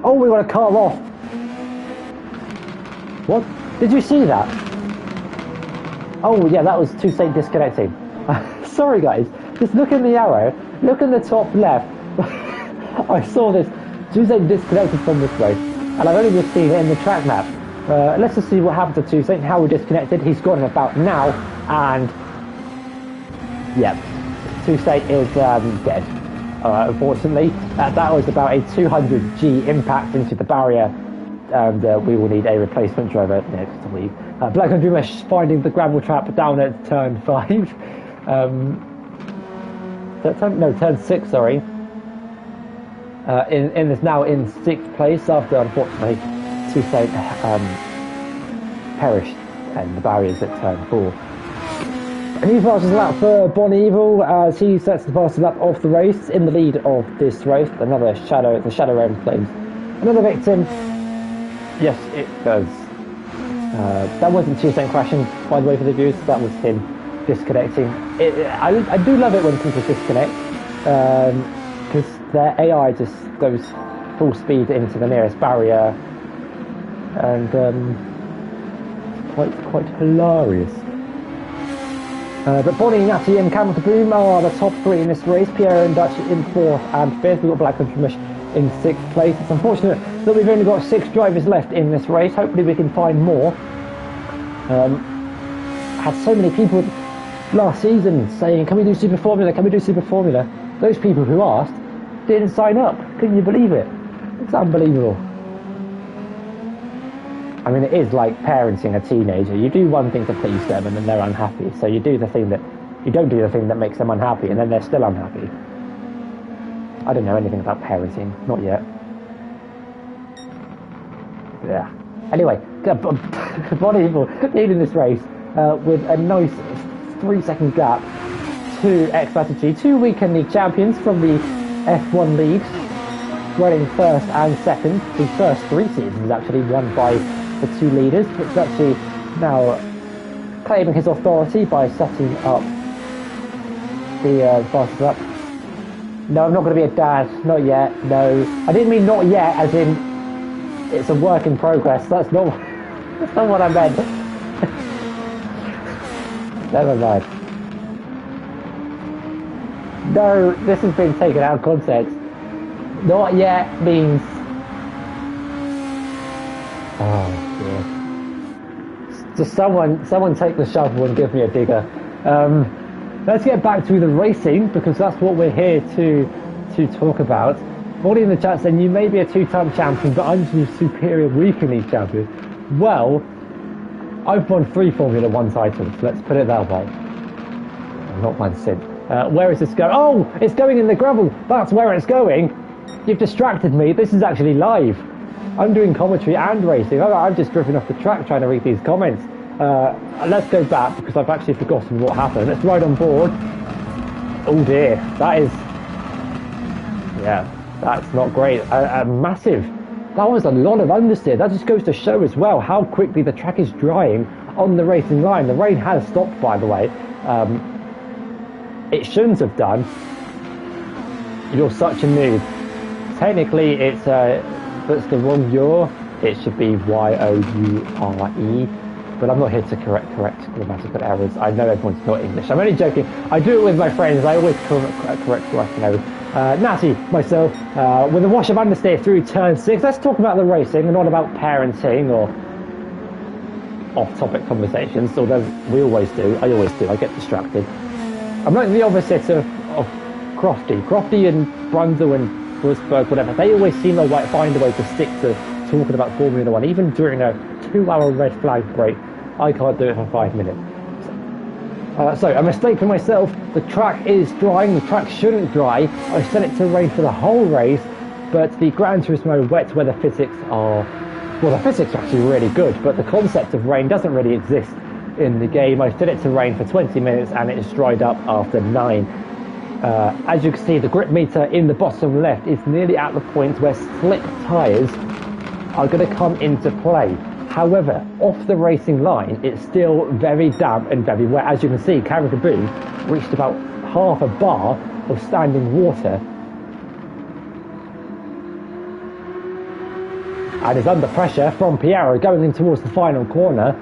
Oh, we got a car off. What? Did you see that? Oh yeah, that was Toussaint disconnecting. Sorry guys, just look in the arrow, look in the top left. I saw this. Toussaint disconnected from this race, and I've only just seen it in the track map. Let's just see what happened to Toussaint, how we disconnected. He's gone about now, and yeah, Toussaint is dead. Unfortunately, that was about a 200G impact into the barrier, and we will need a replacement driver next to leave. Black Country Mush finding the gravel trap down at turn 5. Turn 6, sorry. Is now in 6th place after, unfortunately, Toussaint perished in the barriers at turn 4. He passes lap for Bon Evil as he sets the fastest lap of the race in the lead of this race. Another shadow, the shadow end claims another victim. Yes, it does. That wasn't Toussaint crashing, by the way, for the viewers. That was him disconnecting. I do love it when people disconnect, because their AI just goes full speed into the nearest barrier, and quite hilarious. But Bonnie, Natty and Cameron Kaboom are the top 3 in this race. Pierre and Dutch in 4th and 5th. We've got Black Country Mush in 6th place. It's unfortunate that we've only got 6 drivers left in this race. Hopefully we can find more. Had so many people last season saying, can we do Super Formula, can we do Super Formula? Those people who asked didn't sign up. Can you believe it? It's unbelievable. I mean, it is like parenting a teenager. You do one thing to please them and then they're unhappy. So you don't do the thing that makes them unhappy and then they're still unhappy. I don't know anything about parenting. Not yet. Yeah. Anyway, Bon Evil leading this race with a nice 3-second gap to X-Strategy, 2 weekend league champions from the F1 league, running 1st and 2nd. The first 3 seasons actually won by the 2 leaders. It's actually now claiming his authority by setting up the fastest lap. No, I'm not going to be a dad. Not yet. No, I didn't mean not yet, as in it's a work in progress. That's not what I meant. Never mind. No, this has been taken out of context. Not yet means. Oh dear. Just someone take the shovel and give me a digger. Let's get back to the racing, because that's what we're here to talk about. Molly in the chat saying, you may be a 2-time champion, but I'm the superior weekend league champion. Well, I've won 3 Formula 1 titles, let's put it that way. Not one since. Where is this going? Oh, it's going in the gravel. That's where it's going. You've distracted me. This is actually live. I'm doing commentary and racing. I've just driven off the track trying to read these comments. Let's go back, because I've actually forgotten what happened. Let's ride on board. Oh dear, that is... Yeah, that's not great. Massive. That was a lot of understeer. That just goes to show as well how quickly the track is drying on the racing line. The rain has stopped, by the way. It shouldn't have done. You're such a noob. Technically, it's that's the wrong year. It should be Y-O-U-R-E. but I'm not here to correct grammatical errors. I know everyone's not English. I'm only joking. I do it with my friends. I always correct grammatical errors. Natty, myself, with a wash of understeer through turn 6. Let's talk about the racing and not about parenting or off-topic conversations, although we always do. I always do. I get distracted. I'm like the opposite of Crofty. Crofty and Brundle and Rosberg, whatever, they always seem to find a way to stick to talking about Formula 1, even during a 2-hour red flag break. I can't do it for 5 minutes. So, a mistake for myself. The track is drying. The track shouldn't dry. I set it to rain for the whole race, but the Gran Turismo wet weather physics are... Well, the physics are actually really good, but the concept of rain doesn't really exist in the game. I set it to rain for 20 minutes and it's dried up after 9. As you can see, the grip meter in the bottom left is nearly at the point where slick tyres are going to come into play. However, off the racing line, it's still very damp and very wet. As you can see, Gavra reached about half a bar of standing water and is under pressure from Piero going in towards the final corner.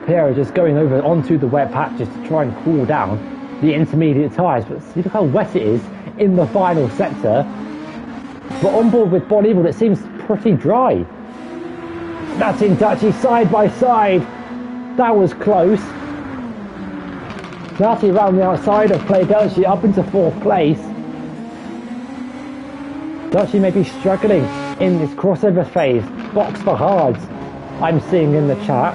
Piero just going over onto the wet patches to try and cool down the intermediate tyres, but see look how wet it is in the final sector. But on board with Bon Evil, it seems pretty dry. That's in Dutchy side by side. That was close. Dutchy around the outside of Play Dutchy up into 4th place. Dutchy may be struggling in this crossover phase. Box for hards, I'm seeing in the chat.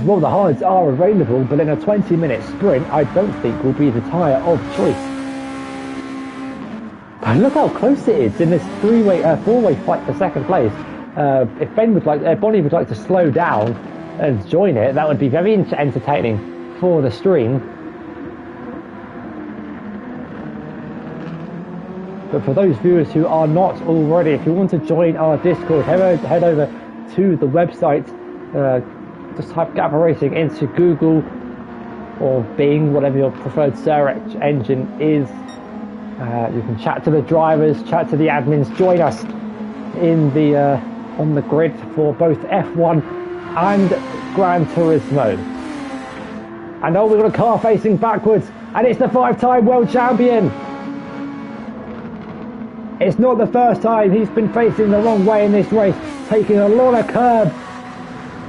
Well, the hards are available, but in a 20-minute sprint, I don't think will be the tyre of choice. But look how close it is in this four-way fight for 2nd place. If Bonnie would like to slow down and join it, that would be very entertaining for the stream. But for those viewers who are not already, if you want to join our Discord, head over to the website. Just type Gavra Racing into Google or Bing, whatever your preferred search engine is. You can chat to the drivers, chat to the admins, join us in the on the grid for both F1 and Gran Turismo. And we've got a car facing backwards, and it's the 5-time world champion. It's not the first time he's been facing the wrong way in this race, taking a lot of curb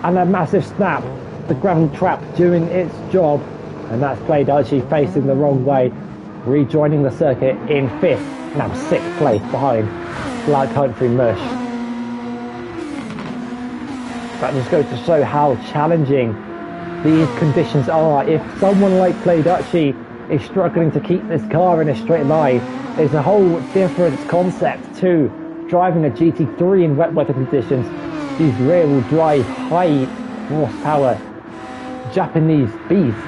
and a massive snap. The gravel trap doing its job, and that's Play Dutchy facing the wrong way, rejoining the circuit in 5th, now 6th place behind Black Country Mush. That just goes to show how challenging these conditions are. If someone like Play Dutchy is struggling to keep this car in a straight line, there's a whole different concept to driving a GT3 in wet weather conditions. These rear-wheel drive, high horsepower Japanese beasts.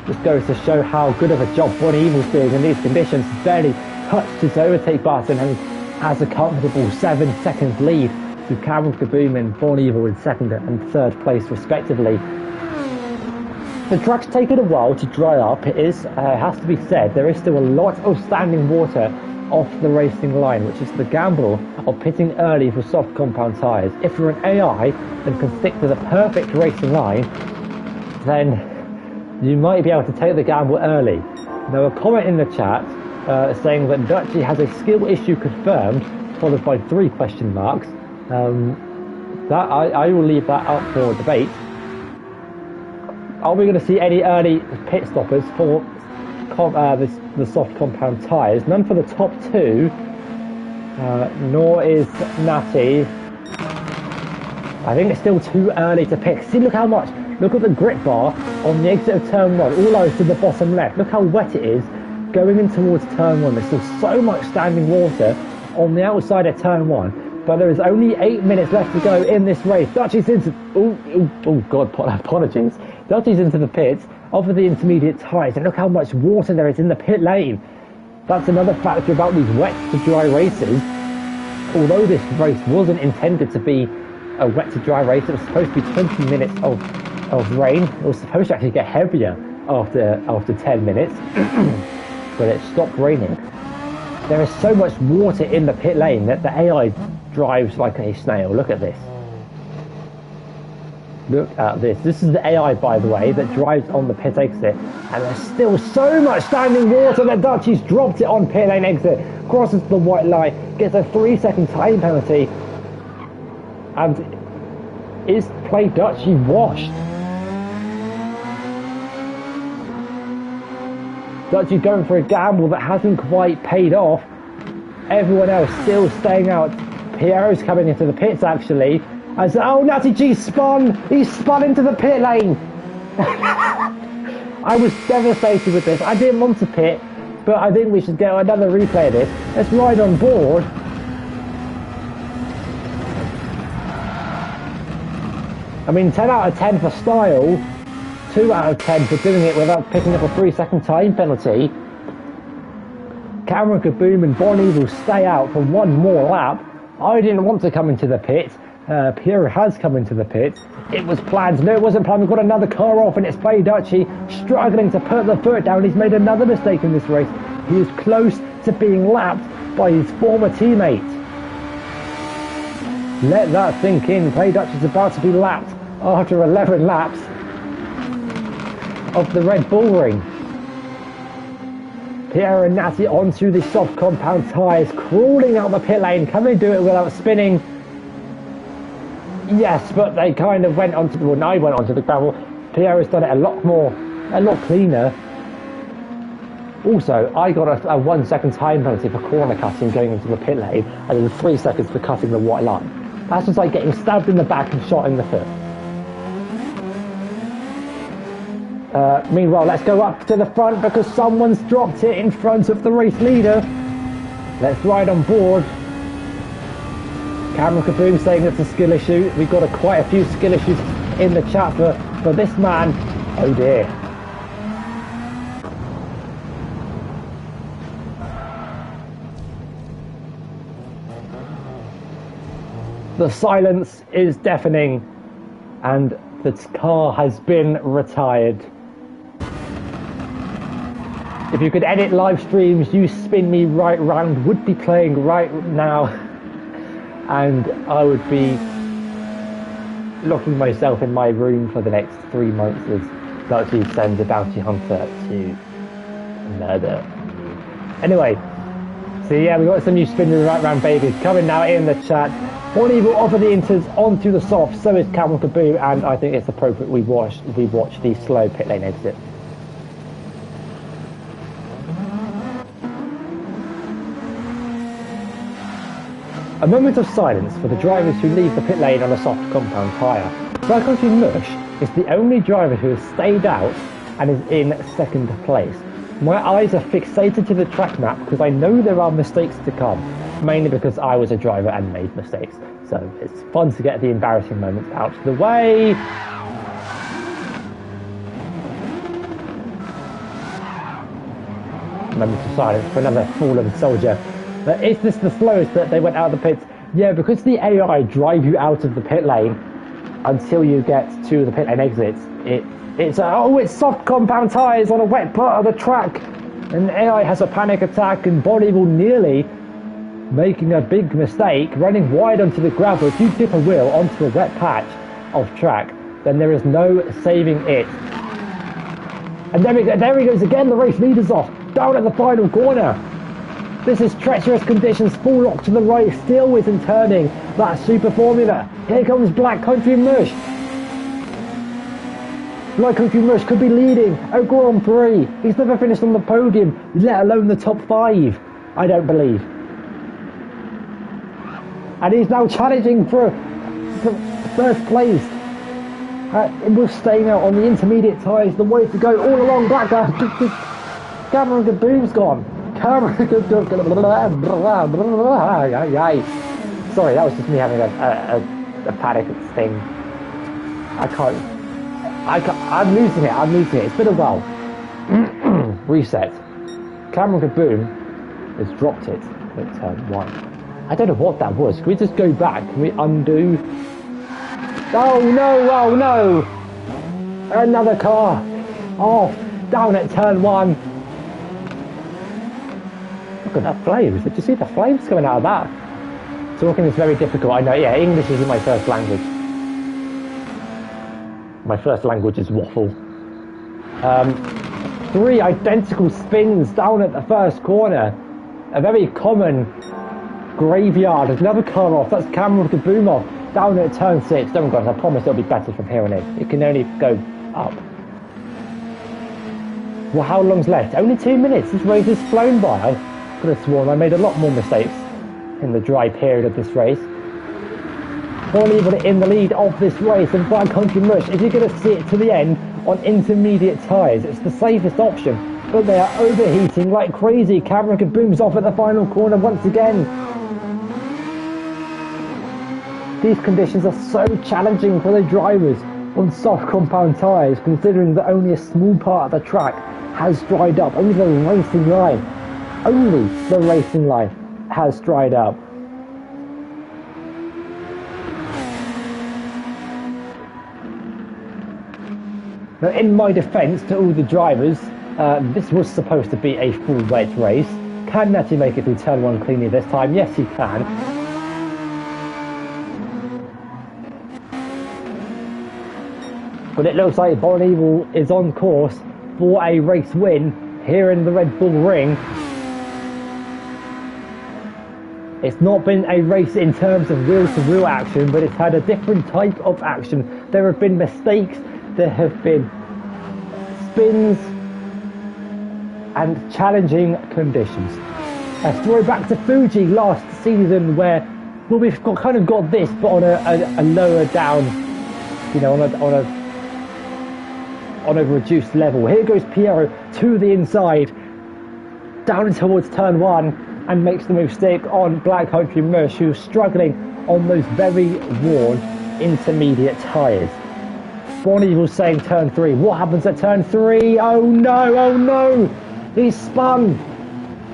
Just goes to show how good of a job Bon Evil's doing in these conditions. Barely touched his overtake button and has a comfortable 7 seconds lead to Cameron Kaboom and Bon Evil in 2nd and 3rd place respectively. The track's taken a while to dry up. It has to be said, there is still a lot of standing water off the racing line, which is the gamble of pitting early for soft compound tyres. If you're an AI and can stick to the perfect racing line, then you might be able to take the gamble early. Now, a comment in the chat saying that Dutchy has a skill issue confirmed, followed by 3 question marks. That I will leave that up for debate. Are we going to see any early pit stoppers for the soft compound tyres? None for the top 2, nor is Natty. I think it's still too early to pick. See, look how much. Look at the grip bar on the exit of turn 1, all over to the bottom left. Look how wet it is going in towards turn 1. There's still so much standing water on the outside of turn 1, but there is only 8 minutes left to go in this race. Dutchy's into... Oh God, apologies. Dutchy's into the pits, off of the intermediate tyres, and look how much water there is in the pit lane. That's another factor about these wet to dry races. Although this race wasn't intended to be a wet to dry race, it was supposed to be 20 minutes of rain. It was supposed to actually get heavier after 10 minutes, but it stopped raining. There is so much water in the pit lane that the AI drives like a snail. Look at this. Look at this. This is the AI, by the way, that drives on the pit exit. And there's still so much standing water that Dutchy's dropped it on pit lane exit. Crosses the white line, gets a 3-second time penalty. And is Play Dutchy washed? Dutchy going for a gamble that hasn't quite paid off. Everyone else still staying out. Piero's coming into the pits actually. I said, oh, Natty G spun! He spun into the pit lane! I was devastated with this. I didn't want to pit, but I think we should get another replay of this. Let's ride on board. I mean, 10 out of 10 for style, 2 out of 10 for doing it without picking up a 3-second time penalty. Cameron Kaboom and Bonnie will stay out for one more lap. I didn't want to come into the pit. Pierre has come into the pit. It was planned. No, it wasn't planned. We've got another car off and it's Play Dutchy struggling to put the foot down. He's made another mistake in this race. He is close to being lapped by his former teammate. Let that sink in. Play Dutchy's about to be lapped after 11 laps of the Red Bull Ring. Pierre and Natty onto the soft compound tyres, crawling out the pit lane. Can they do it without spinning? Yes, but they kind of went onto the, well, I went onto the gravel. Pierre has done it a lot cleaner. Also, I got a 1-second time penalty for corner cutting going into the pit lane, and then 3 seconds for cutting the white line. That's just like getting stabbed in the back and shot in the foot. Meanwhile, let's go up to the front because someone's dropped it in front of the race leader. Let's ride on board. Cameron Kaboom saying it's a skill issue. We've got quite a few skill issues in the chat for this man. Oh dear. The silence is deafening and the car has been retired. If you could edit live streams, You Spin Me Right Round would be playing right now. And I would be locking myself in my room for the next 3 months as Dutchy sends a bounty hunter to murder. Anyway, so yeah, we've got some You Spin Me Right Round babies coming now in the chat. Bonnie will offer the inters onto the soft, so is Cameron Kaboom, and I think it's appropriate we watch the slow pit lane exit. A moment of silence for the drivers who leave the pit lane on a soft compound tyre. Country Mush is the only driver who has stayed out and is in second place. My eyes are fixated to the track map because I know there are mistakes to come, mainly because I was a driver and made mistakes. So it's fun to get the embarrassing moments out of the way. Moment of silence for another fallen soldier. But is this the slowest that they went out of the pits? Yeah, because the AI drive you out of the pit lane until you get to the pit lane exits. It's soft compound tyres on a wet part of the track. And the AI has a panic attack and Bonnie will nearly making a big mistake, running wide onto the gravel. If you dip a wheel onto a wet patch of track, then there is no saving it. And there he goes again, the race leader's off, down at the final corner. This is treacherous conditions, full lock to the right, still isn't turning that super formula. Here comes Black Country Mush. Black Country Mush could be leading a Grand Prix. He's never finished on the podium, let alone the top 5, I don't believe. And he's now challenging for first place. We're staying out on the intermediate tyres, the way to go all along Blackburn. Cameron Kaboom's gone. Sorry, that was just me having a panic thing. I'm losing it. It's been a while. Reset. Cameron Kaboom has dropped it at turn 1. I don't know what that was. Can we just go back? Can we undo? Oh no! Another car off, down at turn 1. Look at that flames. Did you see the flames coming out of that? Talking is very difficult, I know. Yeah, English isn't my first language. My first language is waffle. 3 identical spins down at the first corner. A very common graveyard. Another car off. That's Cameron with the boom off. Down at turn 6. Don't worry, guys, I promise it'll be better from here on in. It can only go up. Well, how long's left? Only 2 minutes. This race has flown by. I could have sworn I made a lot more mistakes in the dry period of this race. Even in the lead of this race, and Black Country Mush, is he going to see it to the end on intermediate tyres? It's the safest option, but they are overheating like crazy. Cameron booms off at the final corner once again. These conditions are so challenging for the drivers on soft compound tyres, considering that only a small part of the track has dried up. Only the racing line has dried up. Now, in my defence to all the drivers, this was supposed to be a full wet race. Can Natty make it through turn 1 cleanly this time? Yes, he can. But it looks like Bon Evil is on course for a race win here in the Red Bull Ring. It's not been a race in terms of wheel-to-wheel action, but it's had a different type of action. There have been mistakes, there have been spins and challenging conditions. A throwback to Fuji last season where, well, we've kind of got this, but on a lower down, you know, on a reduced level. Here goes Piero to the inside, down towards turn 1, and makes the mistake on Black Country Mush, who's struggling on those very worn intermediate tyres. Bon Evil saying turn 3. What happens at turn 3? Oh no! He's spun!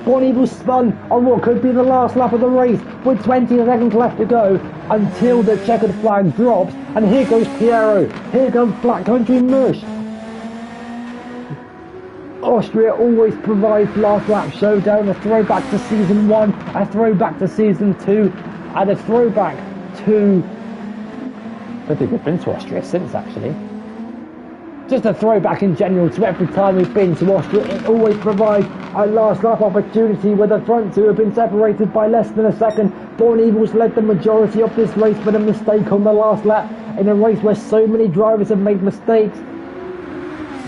Bon Evil spun on what could be the last lap of the race with 20 seconds left to go until the checkered flag drops. And here goes Piero. Here comes Black Country Mush. Austria always provides last lap showdown, a throwback to season 1, a throwback to season 2, and a throwback to... I don't think we've been to Austria since, actually. Just a throwback in general to every time we've been to Austria. It always provides a last lap opportunity where the front two have been separated by less than a second. Bon Evil's led the majority of this race, but a mistake on the last lap in a race where so many drivers have made mistakes.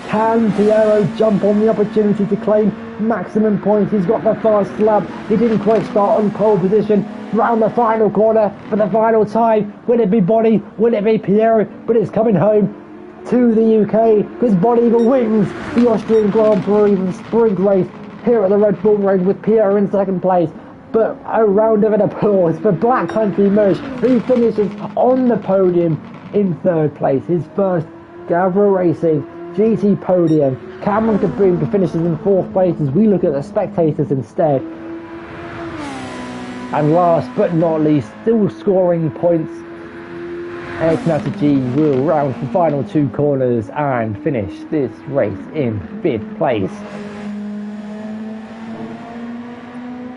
Can Piero jump on the opportunity to claim maximum points? He's got the fast lap. He didn't quite start on pole position. Round the final corner for the final time. Will it be Bonnie? Will it be Piero? But it's coming home to the UK because Bon Evil wins the Austrian Grand Prix sprint race here at the Red Bull Ring with Piero in second place. But a round of an applause for Black Country Mush, who finishes on the podium in third place. His first Gavra Racing GT podium. Cameron Kaboom finishes in fourth place as we look at the spectators instead. And last but not least, still scoring points, Eric Natty G will round the final 2 corners and finish this race in 5th place.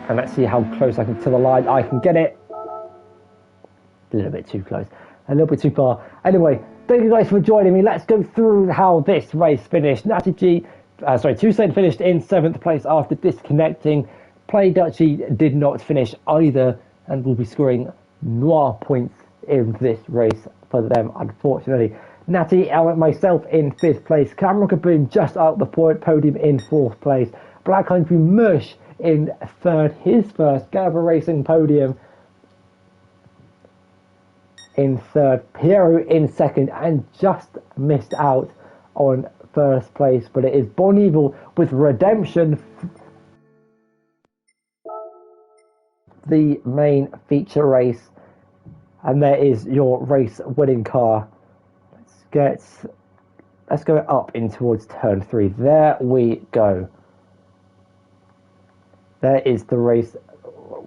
And let's see how close I can to the line I can get it. A little bit too close, a little bit too far. Anyway, thank you guys for joining me. Let's go through how this race finished. Natty G, Toussaint finished in 7th place after disconnecting. Play Dutchy did not finish either and will be scoring noir points in this race for them, unfortunately. Natty, myself in 5th place. Cameron Kaboom just out the podium in 4th place. Black Country Mush in 3rd, his first Gavra Racing podium in 3rd. Piero in 2nd and just missed out on 1st place, but it is Bon Evil with redemption, the main feature race, and there is your race winning car. Let's go up in towards turn 3. There we go. There is the race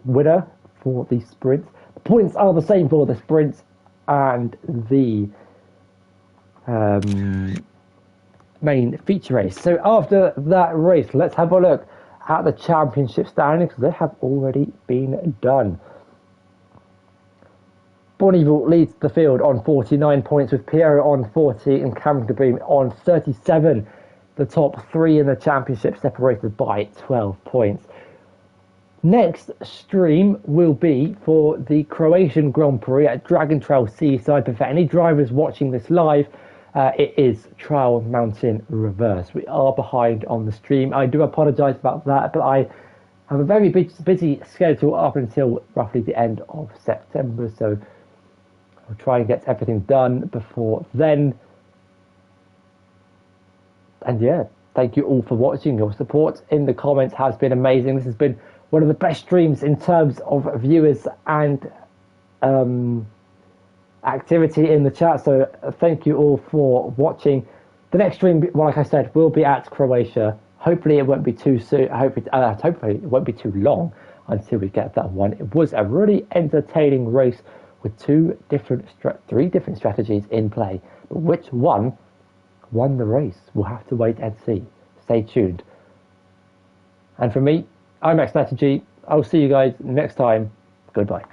winner for the sprint. The points are the same for the sprints and the main feature race. So after that race, let's have a look at the championship standings because they have already been done. Bonneville leads the field on 49 points, with Piero on 40 and Cameron DeBream on 37. The top three in the championship separated by 12 points. Next stream will be for the Croatian Grand Prix at Dragon Trail Seaside. But for any drivers watching this live, it is Trial Mountain Reverse. We are behind on the stream. I do apologise about that, but I have a very busy schedule up until roughly the end of September, so I'll try and get everything done before then. And yeah, thank you all for watching. Your support in the comments has been amazing. This has been one of the best streams in terms of viewers and activity in the chat. So thank you all for watching. The next stream, like I said, will be at Croatia. Hopefully it won't be too soon. Hopefully it won't be too long until we get that one. It was a really entertaining race with three different strategies in play. But which one won the race? We'll have to wait and see. Stay tuned. And for me, I'm Max Strategy. I'll see you guys next time. Goodbye.